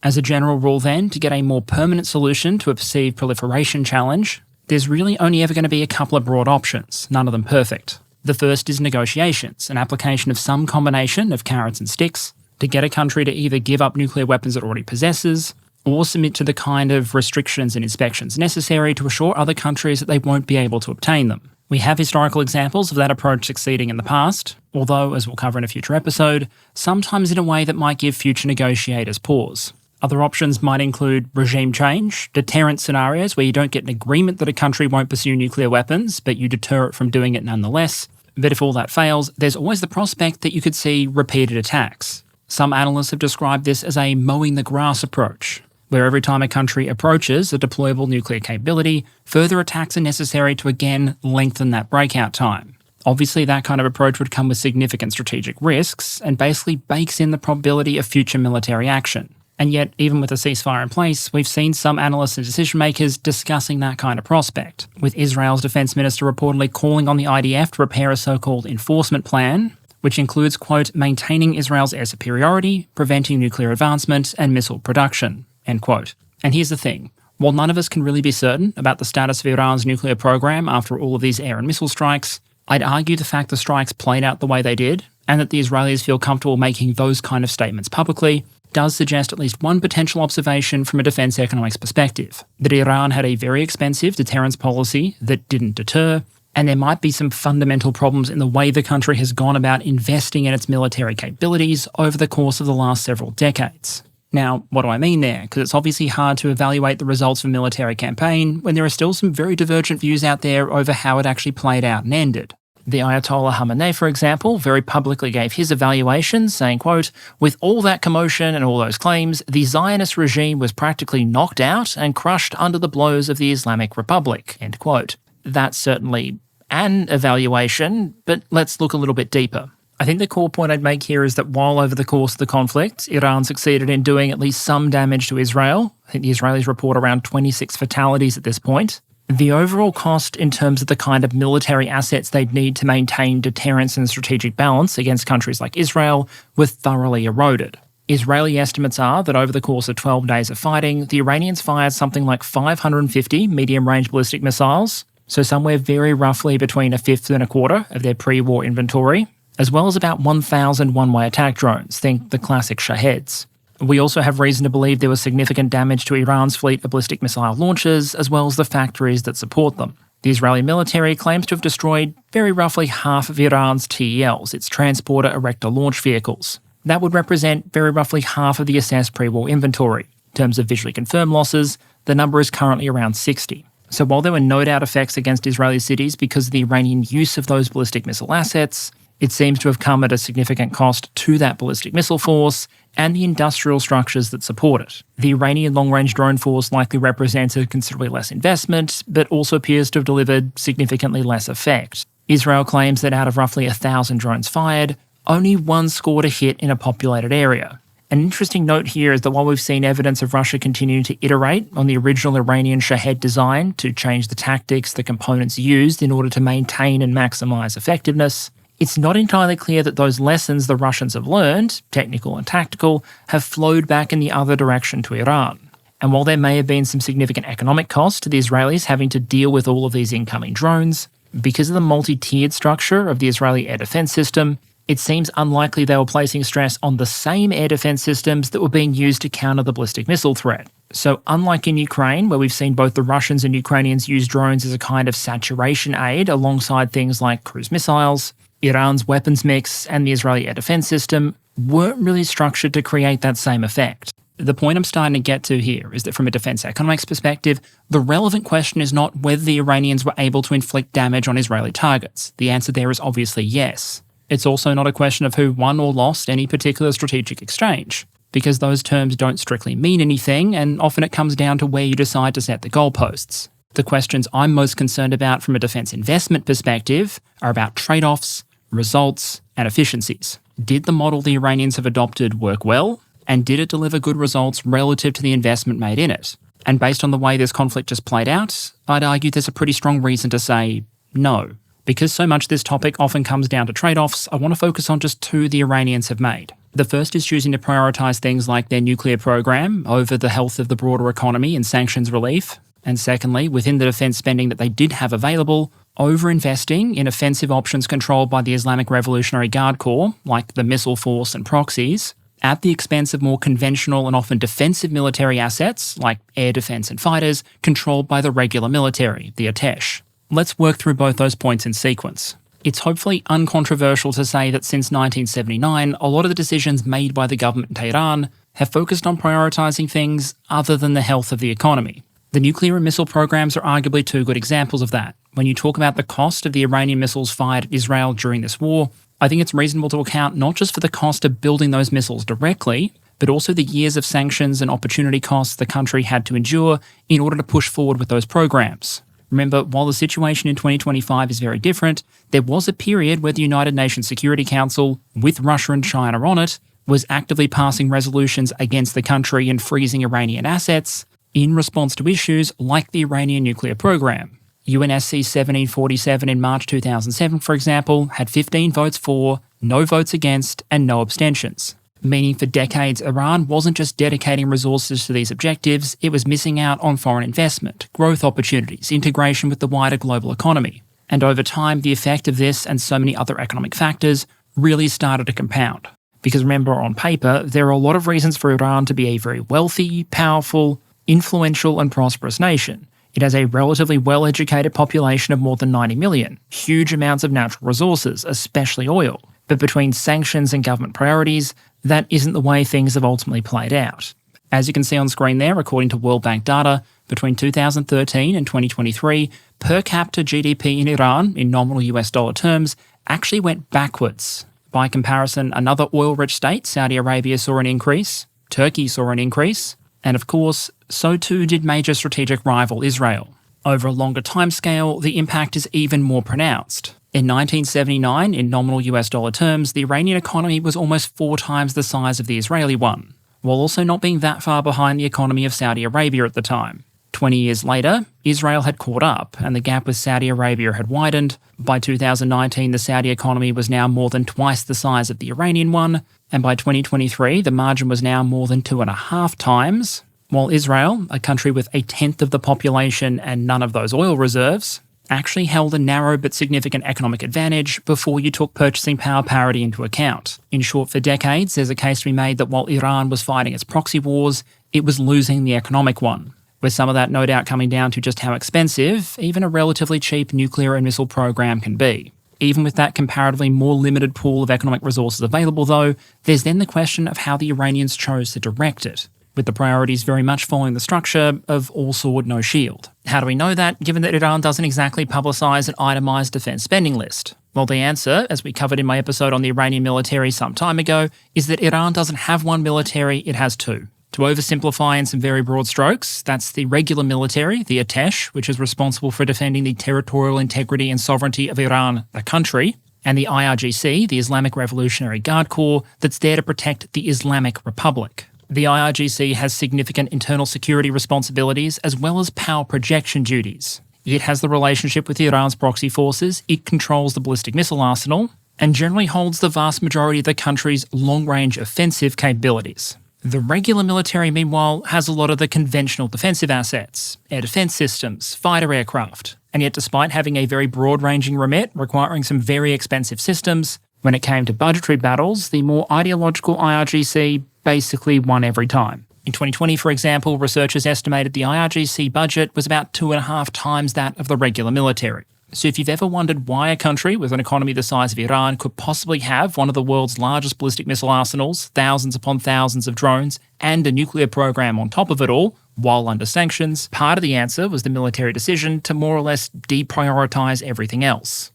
As a general rule then, to get a more permanent solution to a perceived proliferation challenge, there's really only ever going to be a couple of broad options, none of them perfect. The first is negotiations, an application of some combination of carrots and sticks, to get a country to either give up nuclear weapons it already possesses, or submit to the kind of restrictions and inspections necessary to assure other countries that they won't be able to obtain them. We have historical examples of that approach succeeding in the past, although, as we'll cover in a future episode, sometimes in a way that might give future negotiators pause. Other options might include regime change, deterrence scenarios where you don't get an agreement that a country won't pursue nuclear weapons, but you deter it from doing it nonetheless. But if all that fails, there's always the prospect that you could see repeated attacks. Some analysts have described this as a mowing the grass approach, where every time a country approaches a deployable nuclear capability, further attacks are necessary to again lengthen that breakout time. Obviously, that kind of approach would come with significant strategic risks and basically bakes in the probability of future military action. And yet, even with a ceasefire in place, we've seen some analysts and decision makers discussing that kind of prospect, with Israel's defense minister reportedly calling on the IDF to prepare a so-called enforcement plan, which includes, quote, maintaining Israel's air superiority, preventing nuclear advancement and missile production, end quote. And here's the thing. While none of us can really be certain about the status of Iran's nuclear program after all of these air and missile strikes, I'd argue the fact the strikes played out the way they did, and that the Israelis feel comfortable making those kind of statements publicly, does suggest at least one potential observation from a defence economics perspective, that Iran had a very expensive deterrence policy that didn't deter, and there might be some fundamental problems in the way the country has gone about investing in its military capabilities over the course of the last several decades. Now, what do I mean there? Because it's obviously hard to evaluate the results of a military campaign when there are still some very divergent views out there over how it actually played out and ended. The Ayatollah Khamenei, for example, very publicly gave his evaluation, saying, quote, "With all that commotion and all those claims, the Zionist regime was practically knocked out and crushed under the blows of the Islamic Republic," end quote. That's certainly an evaluation, but let's look a little bit deeper. I think the core point I'd make here is that while over the course of the conflict, Iran succeeded in doing at least some damage to Israel, I think the Israelis report around 26 fatalities at this point, the overall cost in terms of the kind of military assets they'd need to maintain deterrence and strategic balance against countries like Israel were thoroughly eroded. Israeli estimates are that over the course of 12 days of fighting, the Iranians fired something like 550 medium-range ballistic missiles, so somewhere very roughly between a fifth and a quarter of their pre-war inventory, as well as about 1,000 one-way attack drones, think the classic Shaheds. We also have reason to believe there was significant damage to Iran's fleet of ballistic missile launchers, as well as the factories that support them. The Israeli military claims to have destroyed very roughly half of Iran's TELs, its transporter erector launch vehicles. That would represent very roughly half of the assessed pre-war inventory. In terms of visually confirmed losses, the number is currently around 60. So while there were no doubt effects against Israeli cities because of the Iranian use of those ballistic missile assets, it seems to have come at a significant cost to that ballistic missile force and the industrial structures that support it. The Iranian long-range drone force likely represented considerably less investment, but also appears to have delivered significantly less effect. Israel claims that out of roughly 1,000 drones fired, only one scored a hit in a populated area. An interesting note here is that while we've seen evidence of Russia continuing to iterate on the original Iranian Shahed design to change the tactics, the components used in order to maintain and maximise effectiveness, it's not entirely clear that those lessons the Russians have learned, technical and tactical, have flowed back in the other direction to Iran. And while there may have been some significant economic cost to the Israelis having to deal with all of these incoming drones, because of the multi-tiered structure of the Israeli air defense system, it seems unlikely they were placing stress on the same air defense systems that were being used to counter the ballistic missile threat. So unlike in Ukraine, where we've seen both the Russians and Ukrainians use drones as a kind of saturation aid alongside things like cruise missiles, Iran's weapons mix and the Israeli air defense system weren't really structured to create that same effect. The point I'm starting to get to here is that from a defense economics perspective, the relevant question is not whether the Iranians were able to inflict damage on Israeli targets. The answer there is obviously yes. It's also not a question of who won or lost any particular strategic exchange, because those terms don't strictly mean anything, and often it comes down to where you decide to set the goalposts. The questions I'm most concerned about from a defense investment perspective are about trade-offs, results, and efficiencies. Did the model the Iranians have adopted work well? And did it deliver good results relative to the investment made in it? And based on the way this conflict just played out, I'd argue there's a pretty strong reason to say no. Because so much this topic often comes down to trade-offs, I want to focus on just two the Iranians have made. The first is choosing to prioritise things like their nuclear program over the health of the broader economy and sanctions relief. And secondly, within the defence spending that they did have available, over-investing in offensive options controlled by the Islamic Revolutionary Guard Corps, like the missile force and proxies, at the expense of more conventional and often defensive military assets, like air defence and fighters, controlled by the regular military, the Atesh. Let's work through both those points in sequence. It's hopefully uncontroversial to say that since 1979, a lot of the decisions made by the government in Tehran have focused on prioritising things other than the health of the economy. The nuclear and missile programs are arguably two good examples of that. When you talk about the cost of the Iranian missiles fired at Israel during this war, I think it's reasonable to account not just for the cost of building those missiles directly, but also the years of sanctions and opportunity costs the country had to endure in order to push forward with those programs. Remember, while the situation in 2025 is very different, there was a period where the United Nations Security Council, with Russia and China on it, was actively passing resolutions against the country and freezing Iranian assets in response to issues like the Iranian nuclear program. UNSC 1747 in March 2007, for example, had 15 votes for, no votes against, and no abstentions. meaning for decades Iran wasn't just dedicating resources to these objectives, it was missing out on foreign investment, growth opportunities, integration with the wider global economy. And over time, the effect of this and so many other economic factors really started to compound. Because remember, on paper, there are a lot of reasons for Iran to be a very wealthy, powerful, influential and prosperous nation. It has a relatively well-educated population of more than 90 million, huge amounts of natural resources, especially oil. But between sanctions and government priorities, that isn't the way things have ultimately played out. As you can see on screen there, according to World Bank data, between 2013 and 2023, per capita GDP in Iran, in nominal US dollar terms, actually went backwards. By comparison, another oil-rich state, Saudi Arabia, saw an increase, Turkey saw an increase, and of course, so too did major strategic rival Israel. Over a longer timescale, the impact is even more pronounced. In 1979, in nominal US dollar terms, the Iranian economy was almost 4 times the size of the Israeli one, while also not being that far behind the economy of Saudi Arabia at the time. 20 years later, Israel had caught up, and the gap with Saudi Arabia had widened. By 2019, the Saudi economy was now more than twice the size of the Iranian one, and by 2023, the margin was now more than 2.5 times, while Israel, a country with 1/10 of the population and none of those oil reserves, actually held a narrow but significant economic advantage before you took purchasing power parity into account. In short, for decades, there's a case to be made that while Iran was fighting its proxy wars, it was losing the economic one, with some of that no doubt coming down to just how expensive even a relatively cheap nuclear and missile program can be. Even with that comparatively more limited pool of economic resources available though, there's then the question of how the Iranians chose to direct it, with the priorities very much following the structure of all sword, no shield. How do we know that, given that Iran doesn't exactly publicise an itemised defence spending list? Well, the answer, as we covered in my episode on the Iranian military some time ago, is that Iran doesn't have one military, it has two. To oversimplify in some very broad strokes, that's the regular military, the Atesh, which is responsible for defending the territorial integrity and sovereignty of Iran, the country, and the IRGC, the Islamic Revolutionary Guard Corps, that's there to protect the Islamic Republic. The IRGC has significant internal security responsibilities as well as power projection duties. It has the relationship with Iran's proxy forces, it controls the ballistic missile arsenal, and generally holds the vast majority of the country's long-range offensive capabilities. The regular military, meanwhile, has a lot of the conventional defensive assets, air defence systems, fighter aircraft, and yet despite having a very broad-ranging remit requiring some very expensive systems, when it came to budgetary battles, the more ideological IRGC basically won every time. In 2020, for example, researchers estimated the IRGC budget was about 2.5 times that of the regular military. So if you've ever wondered why a country with an economy the size of Iran could possibly have one of the world's largest ballistic missile arsenals, thousands upon thousands of drones, and a nuclear program on top of it all, while under sanctions, part of the answer was the military decision to more or less deprioritise everything else.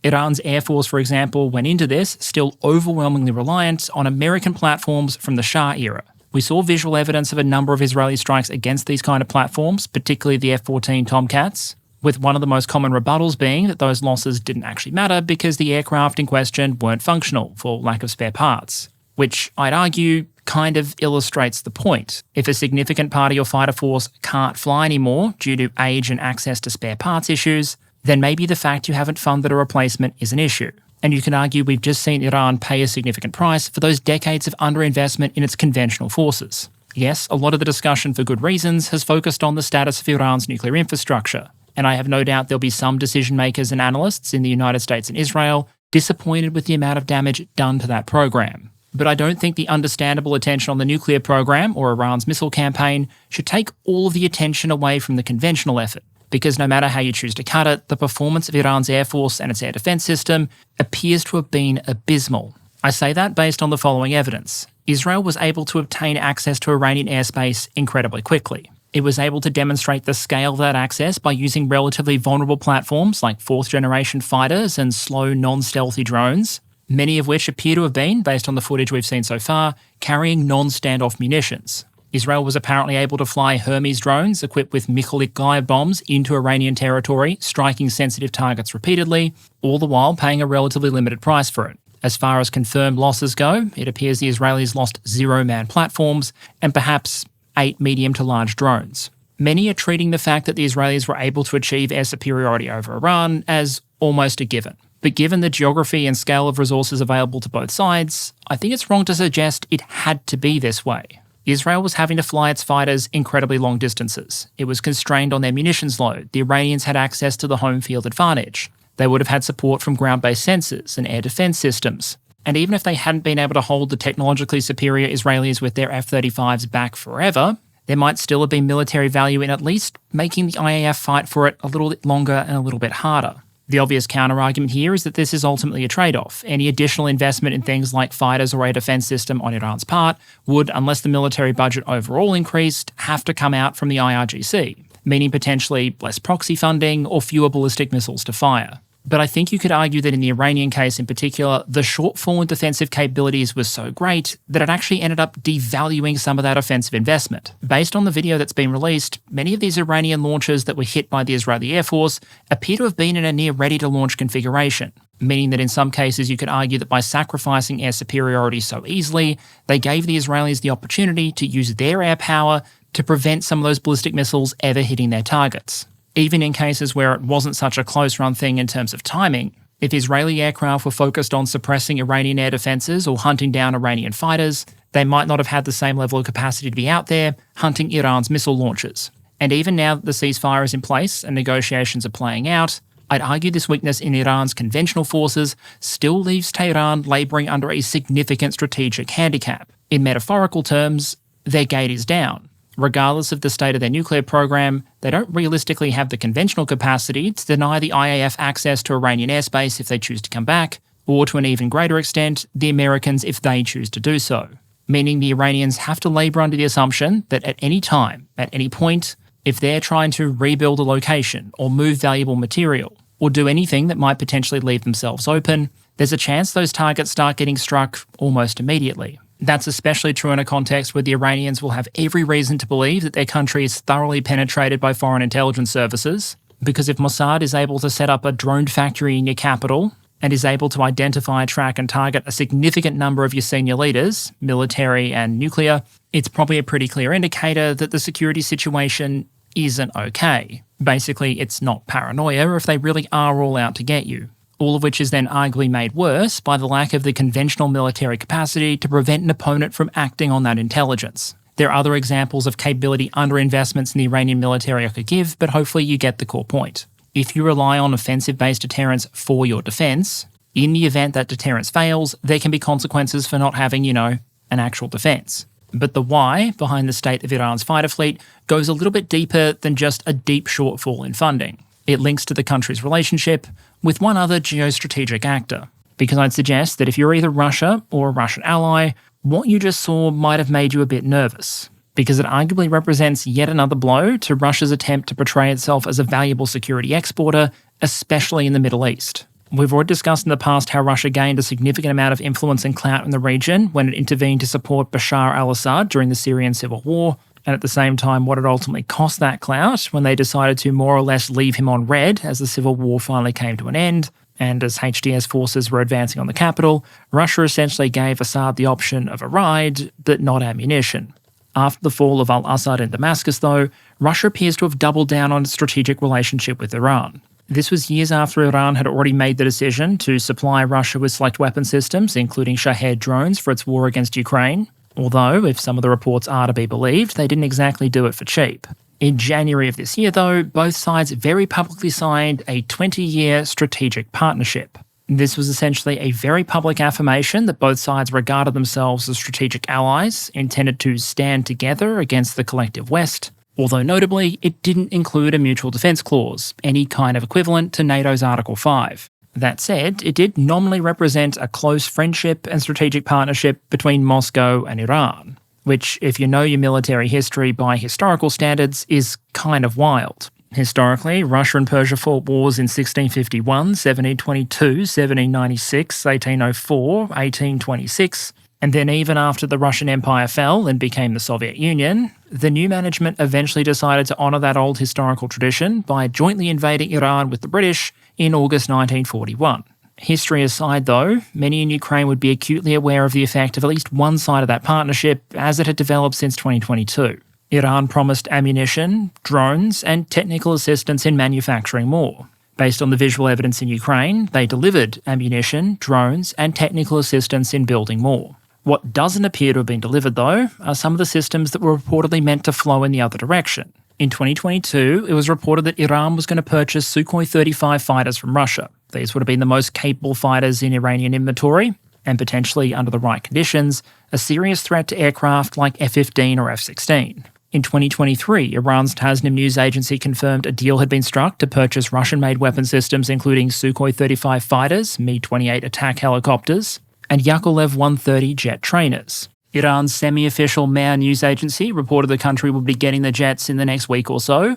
Iran's Air Force, for example, went into this still overwhelmingly reliant on American platforms from the Shah era. We saw visual evidence of a number of Israeli strikes against these kind of platforms, particularly the F-14 Tomcats, with one of the most common rebuttals being that those losses didn't actually matter because the aircraft in question weren't functional for lack of spare parts, which I'd argue kind of illustrates the point. If a significant part of your fighter force can't fly anymore due to age and access to spare parts issues, then maybe the fact you haven't funded a replacement is an issue. And you can argue we've just seen Iran pay a significant price for those decades of underinvestment in its conventional forces. Yes, a lot of the discussion, for good reasons, has focused on the status of Iran's nuclear infrastructure, and I have no doubt there'll be some decision makers and analysts in the United States and Israel disappointed with the amount of damage done to that program. But I don't think the understandable attention on the nuclear program or Iran's missile campaign should take all of the attention away from the conventional effort, because no matter how you choose to cut it, the performance of Iran's air force and its air defense system appears to have been abysmal. I say that based on the following evidence. Israel was able to obtain access to Iranian airspace incredibly quickly. It was able to demonstrate the scale of that access by using relatively vulnerable platforms like fourth-generation fighters and slow, non-stealthy drones, many of which appear to have been, based on the footage we've seen so far, carrying non-standoff munitions. Israel was apparently able to fly Hermes drones equipped with Mikolik glide bombs into Iranian territory, striking sensitive targets repeatedly, all the while paying a relatively limited price for it. As far as confirmed losses go, it appears the Israelis lost 0 manned platforms and perhaps 8 medium to large drones. Many are treating the fact that the Israelis were able to achieve air superiority over Iran as almost a given. But given the geography and scale of resources available to both sides, I think it's wrong to suggest it had to be this way. Israel was having to fly its fighters incredibly long distances. It was constrained on their munitions load. The Iranians had access to the home field advantage. They would have had support from ground-based sensors and air defense systems. And even if they hadn't been able to hold the technologically superior Israelis with their F-35s back forever, there might still have been military value in at least making the IAF fight for it a little bit longer and a little bit harder. The obvious counter-argument here is that this is ultimately a trade-off. Any additional investment in things like fighters or a defense system on Iran's part would, unless the military budget overall increased, have to come out from the IRGC, meaning potentially less proxy funding or fewer ballistic missiles to fire. But I think you could argue that in the Iranian case in particular, the shortfall in defensive capabilities was so great that it actually ended up devaluing some of that offensive investment. Based on the video that's been released, many of these Iranian launchers that were hit by the Israeli Air Force appear to have been in a near ready-to-launch configuration, meaning that in some cases you could argue that by sacrificing air superiority so easily, they gave the Israelis the opportunity to use their air power to prevent some of those ballistic missiles ever hitting their targets. Even in cases where it wasn't such a close-run thing in terms of timing, if Israeli aircraft were focused on suppressing Iranian air defences or hunting down Iranian fighters, they might not have had the same level of capacity to be out there hunting Iran's missile launchers. And even now that the ceasefire is in place and negotiations are playing out, I'd argue this weakness in Iran's conventional forces still leaves Tehran labouring under a significant strategic handicap. In metaphorical terms, their gate is down. Regardless of the state of their nuclear program, they don't realistically have the conventional capacity to deny the IAF access to Iranian airspace if they choose to come back, or to an even greater extent, the Americans if they choose to do so. Meaning the Iranians have to labour under the assumption that at any time, at any point, if they're trying to rebuild a location or move valuable material, or do anything that might potentially leave themselves open, there's a chance those targets start getting struck almost immediately. That's especially true in a context where the Iranians will have every reason to believe that their country is thoroughly penetrated by foreign intelligence services, because if Mossad is able to set up a drone factory in your capital and is able to identify, track and target a significant number of your senior leaders, military and nuclear, it's probably a pretty clear indicator that the security situation isn't okay. Basically, it's not paranoia if they really are all out to get you. All of which is then arguably made worse by the lack of the conventional military capacity to prevent an opponent from acting on that intelligence. There are other examples of capability underinvestments in the Iranian military I could give, but hopefully you get the core point. If you rely on offensive-based deterrence for your defence, in the event that deterrence fails, there can be consequences for not having, an actual defence. But the why behind the state of Iran's fighter fleet goes a little bit deeper than just a deep shortfall in funding. It links to the country's relationship with one other geostrategic actor. Because I'd suggest that if you're either Russia or a Russian ally, what you just saw might have made you a bit nervous. Because it arguably represents yet another blow to Russia's attempt to portray itself as a valuable security exporter, especially in the Middle East. We've already discussed in the past how Russia gained a significant amount of influence and clout in the region when it intervened to support Bashar al-Assad during the Syrian civil war, and at the same time what it ultimately cost that clout when they decided to more or less leave him on red as the civil war finally came to an end, and as HDS forces were advancing on the capital, Russia essentially gave Assad the option of a ride, but not ammunition. After the fall of al-Assad in Damascus though, Russia appears to have doubled down on its strategic relationship with Iran. This was years after Iran had already made the decision to supply Russia with select weapon systems, including Shahed drones for its war against Ukraine. Although, if some of the reports are to be believed, they didn't exactly do it for cheap. In January of this year, though, both sides very publicly signed a 20-year strategic partnership. This was essentially a very public affirmation that both sides regarded themselves as strategic allies, intended to stand together against the collective West, although notably, it didn't include a mutual defence clause, any kind of equivalent to NATO's Article 5. That said, it did nominally represent a close friendship and strategic partnership between Moscow and Iran, which, if you know your military history by historical standards, is kind of wild. Historically, Russia and Persia fought wars in 1651, 1722, 1796, 1804, 1826, and then even after the Russian Empire fell and became the Soviet Union, the new management eventually decided to honour that old historical tradition by jointly invading Iran with the British in August 1941. History aside though, many in Ukraine would be acutely aware of the effect of at least one side of that partnership as it had developed since 2022. Iran promised ammunition, drones, and technical assistance in manufacturing more. Based on the visual evidence in Ukraine, they delivered ammunition, drones, and technical assistance in building more. What doesn't appear to have been delivered, though, are some of the systems that were reportedly meant to flow in the other direction. In 2022, it was reported that Iran was going to purchase Sukhoi 35 fighters from Russia. These would have been the most capable fighters in Iranian inventory, and potentially, under the right conditions, a serious threat to aircraft like F-15 or F-16. In 2023, Iran's Tasnim news agency confirmed a deal had been struck to purchase Russian-made weapon systems including Sukhoi 35 fighters, Mi-28 attack helicopters, and Yakolev 130 jet trainers. Iran's semi-official Mehr news agency reported the country would be getting the jets in the next week or so,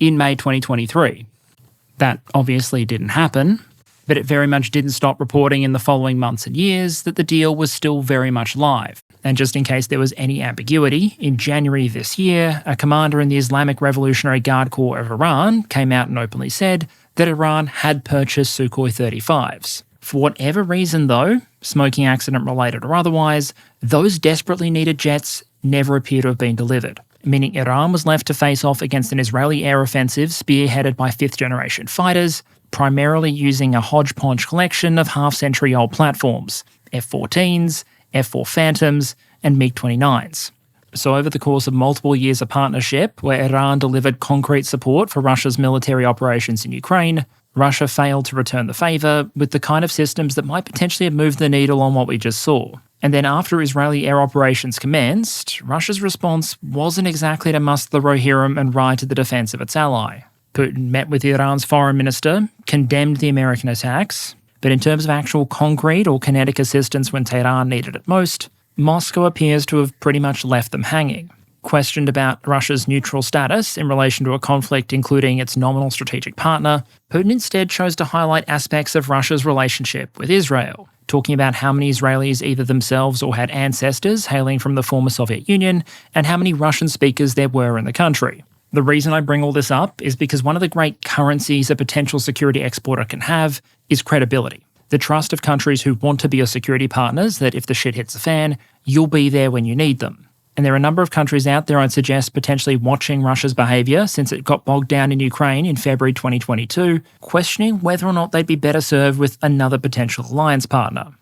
in May 2023. That obviously didn't happen, but it very much didn't stop reporting in the following months and years that the deal was still very much live. And just in case there was any ambiguity, in January this year, a commander in the Islamic Revolutionary Guard Corps of Iran came out and openly said that Iran had purchased Sukhoi 35s. For whatever reason though, smoking accident related or otherwise, those desperately needed jets never appear to have been delivered, meaning Iran was left to face off against an Israeli air offensive spearheaded by fifth-generation fighters, primarily using a hodgepodge collection of half-century-old platforms, F-14s, F-4 Phantoms, and MiG-29s. So over the course of multiple years of partnership, where Iran delivered concrete support for Russia's military operations in Ukraine, Russia failed to return the favour with the kind of systems that might potentially have moved the needle on what we just saw. And then after Israeli air operations commenced, Russia's response wasn't exactly to muster the Rohirrim and ride to the defence of its ally. Putin met with Iran's foreign minister, condemned the American attacks, but in terms of actual concrete or kinetic assistance when Tehran needed it most, Moscow appears to have pretty much left them hanging. Questioned about Russia's neutral status in relation to a conflict including its nominal strategic partner, Putin instead chose to highlight aspects of Russia's relationship with Israel, talking about how many Israelis either themselves or had ancestors hailing from the former Soviet Union, and how many Russian speakers there were in the country. The reason I bring all this up is because one of the great currencies a potential security exporter can have is credibility. The trust of countries who want to be your security partners that if the shit hits the fan, you'll be there when you need them. And there are a number of countries out there I'd suggest potentially watching Russia's behaviour since it got bogged down in Ukraine in February 2022, questioning whether or not they'd be better served with another potential alliance partner.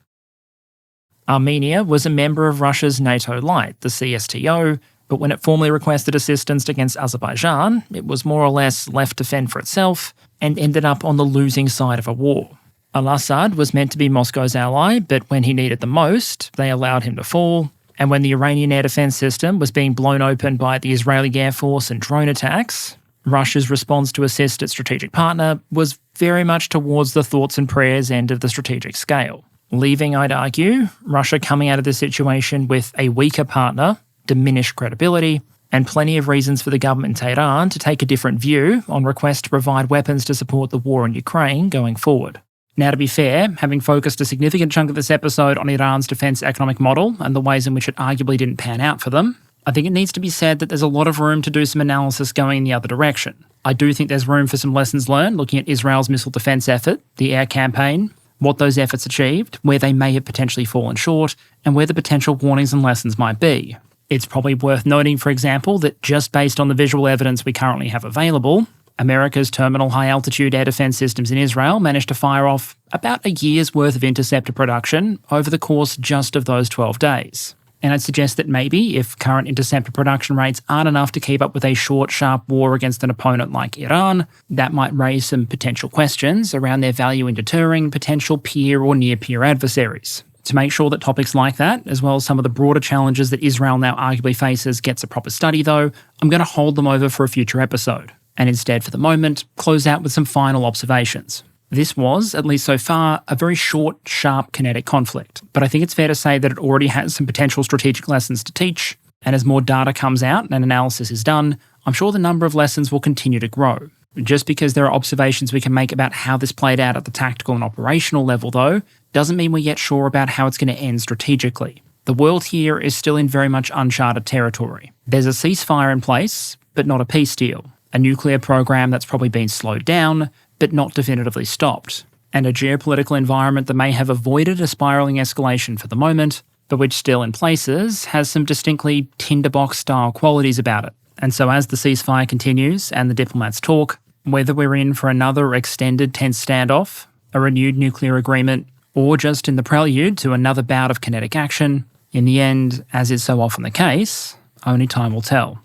Armenia was a member of Russia's NATO Light, the CSTO, but when it formally requested assistance against Azerbaijan, it was more or less left to fend for itself and ended up on the losing side of a war. Al-Assad was meant to be Moscow's ally, but when he needed them most, they allowed him to fall. And when the Iranian air defence system was being blown open by the Israeli Air Force and drone attacks, Russia's response to assist its strategic partner was very much towards the thoughts and prayers end of the strategic scale, leaving, I'd argue, Russia coming out of the situation with a weaker partner, diminished credibility, and plenty of reasons for the government in Tehran to take a different view on requests to provide weapons to support the war in Ukraine going forward. Now, to be fair, having focused a significant chunk of this episode on Iran's defence economic model and the ways in which it arguably didn't pan out for them, I think it needs to be said that there's a lot of room to do some analysis going in the other direction. I do think there's room for some lessons learned looking at Israel's missile defence effort, the air campaign, what those efforts achieved, where they may have potentially fallen short, and where the potential warnings and lessons might be. It's probably worth noting, for example, that just based on the visual evidence we currently have available, America's terminal high-altitude air defence systems in Israel managed to fire off about a year's worth of interceptor production over the course just of those 12 days. And I'd suggest that maybe, if current interceptor production rates aren't enough to keep up with a short, sharp war against an opponent like Iran, that might raise some potential questions around their value in deterring potential peer or near-peer adversaries. To make sure that topics like that, as well as some of the broader challenges that Israel now arguably faces, gets a proper study though, I'm going to hold them over for a future episode. And instead, for the moment, close out with some final observations. This was, at least so far, a very short, sharp, kinetic conflict, but I think it's fair to say that it already has some potential strategic lessons to teach, and as more data comes out and analysis is done, I'm sure the number of lessons will continue to grow. Just because there are observations we can make about how this played out at the tactical and operational level, though, doesn't mean we're yet sure about how it's going to end strategically. The world here is still in very much uncharted territory. There's a ceasefire in place, but not a peace deal. A nuclear program that's probably been slowed down, but not definitively stopped. And a geopolitical environment that may have avoided a spiralling escalation for the moment, but which still in places has some distinctly tinderbox-style qualities about it. And so as the ceasefire continues and the diplomats talk, Whether we're in for another extended tense standoff, a renewed nuclear agreement, or just in the prelude to another bout of kinetic action, in the end, as is so often the case, only time will tell.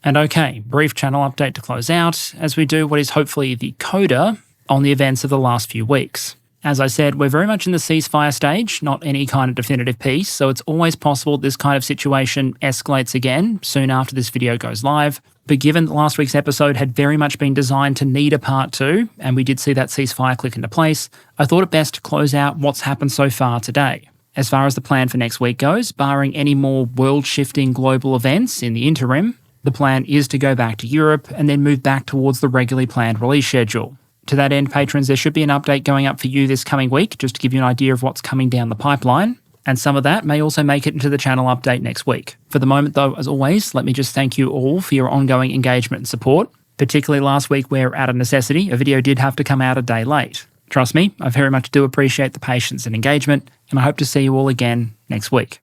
And okay, brief channel update to close out, as we do what is hopefully the coda on the events of the last few weeks. As I said, we're very much in the ceasefire stage, not any kind of definitive peace, so it's always possible this kind of situation escalates again soon after this video goes live. But given that last week's episode had very much been designed to need a part 2, and we did see that ceasefire click into place, I thought it best to close out what's happened so far today. As far as the plan for next week goes, barring any more world-shifting global events in the interim, the plan is to go back to Europe and then move back towards the regularly planned release schedule. To that end, patrons, there should be an update going up for you this coming week, just to give you an idea of what's coming down the pipeline. And some of that may also make it into the channel update next week. For the moment, though, as always, let me just thank you all for your ongoing engagement and support, particularly last week where, out of necessity, a video did have to come out a day late. Trust me, I very much do appreciate the patience and engagement, and I hope to see you all again next week.